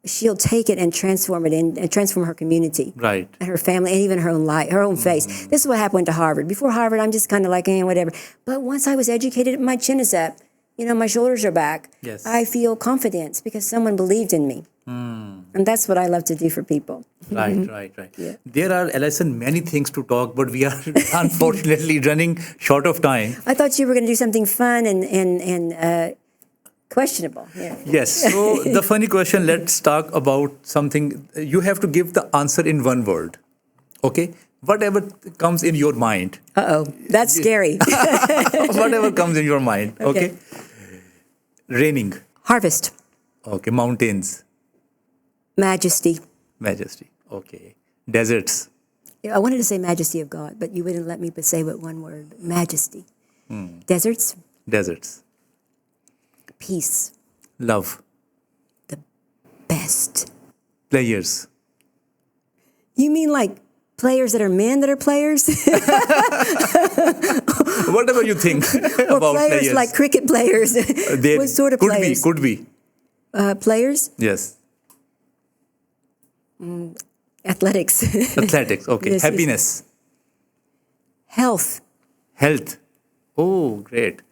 she'll take it and transform it and transform her community. Right. And her family and even her own life, her own face. This is what happened to Harvard. Before Harvard, I'm just kind of like, whatever. But once I was educated, my chin is up. My shoulders are back. Yes. I feel confidence because someone believed in me. And that's what I love to do for people. Right. Yeah. There are, Allyson, many things to talk, but we are unfortunately running short of time. I thought you were going to do something fun and questionable. Yeah. Yes. So the funny question, let's talk about something. You have to give the answer in one word. Okay? Whatever comes in your mind. Uh-oh. That's scary. Whatever comes in your mind. Okay? Raining. Harvest. Okay. Mountains. Majesty. Majesty. Okay. Deserts. I wanted to say majesty of God, but you wouldn't let me say but one word. Majesty. Deserts. Deserts. Peace. Love. The best. Players. You mean like players that are men that are players? Whatever you think Or about players like cricket players? What sort of players? Could be. Players? Yes. Athletics. Athletics. Okay. Yes, Happiness. Health. Health. Oh, great.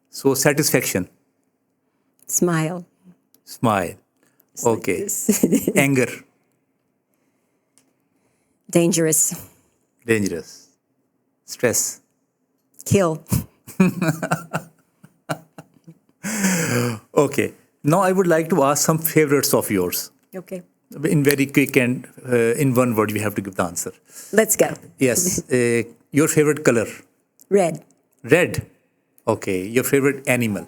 So satisfaction. Smile. Smile. Okay. This. Anger. Dangerous. Dangerous. Stress. Kill. Okay. Now I would like to ask some favorites of yours. Okay. In very quick and in one word, you have to give the answer. Let's go. Yes. Your favorite color? Red. Red. Okay. Your favorite animal?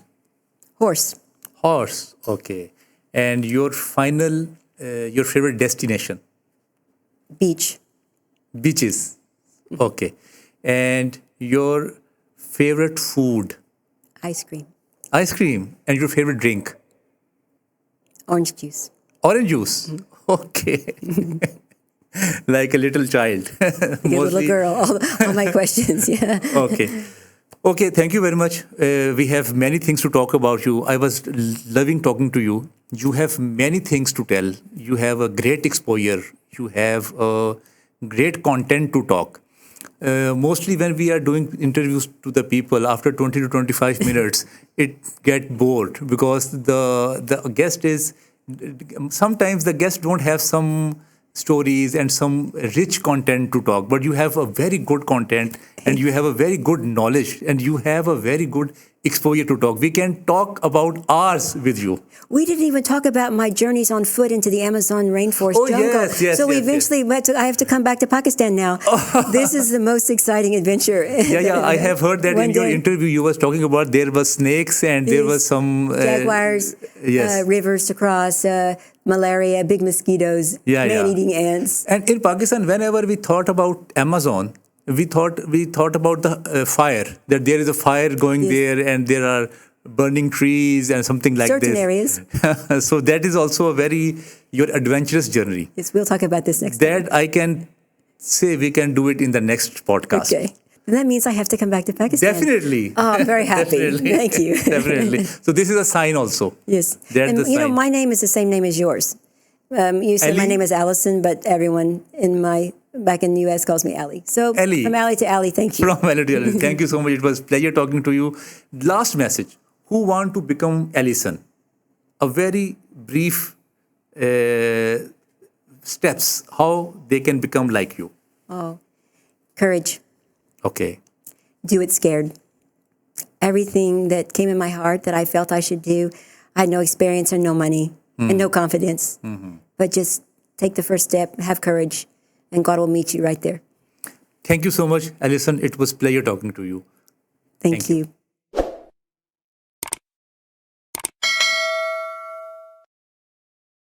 Horse. Horse. Okay. And your favorite destination? Beach. Beaches. Okay. And your favorite food? Ice cream. Ice cream. And your favorite drink? Orange juice. Orange juice. Okay. Like a little child. Like a little girl. All my questions. Yeah. Okay. Okay, thank you very much. We have many things to talk about you. I was loving talking to you. You have many things to tell. You have a great exposure. You have great content to talk. Mostly when we are doing interviews to the people, after 20 to 25 minutes, it gets bored because the guest is, sometimes the guests don't have some stories and some rich content to talk, but you have a very good content and you have a very good knowledge and you have a very good exposure to talk. We can talk about hours with you. We didn't even talk about my journeys on foot into the Amazon rainforest Oh, jungle. yes, so we yes, eventually went to, I have to come back to Pakistan now. This is the most exciting adventure. Yeah. I have heard that One in your day. interview you was talking about there were snakes and there Yes. was some Jaguars, yes. rivers to cross, malaria, big mosquitoes, Yeah. man-eating ants. And in Pakistan, whenever we thought about Amazon, we thought about the fire, that there is a fire going Yes. there and there are burning trees and something like Certain this. areas. So that is also a very your adventurous journey. Yes, we'll talk about this next time. That I can say we can do it in the next podcast. Okay. And that means I have to come back to Pakistan. Definitely. Oh, I'm very happy. Definitely. Thank you. Definitely. So this is a sign also. Yes. That's And the you know, sign. my name is the same name as yours. You said my Ali? name is Allyson, but everyone back in the U.S. calls me Ali. So Ali. from Ali to Ali, thank you. From Melody Allyson. Thank you so much. It was pleasure talking to you. Last message. Who want to become Allyson? A very brief steps how they can become like you. Oh, courage. Okay. Do it scared. Everything that came in my heart that I felt I should do, I had no experience and no money and no confidence. But just take the first step, have courage, and God will meet you right there. Thank you so much, Allyson. It was pleasure talking to you. Thank you.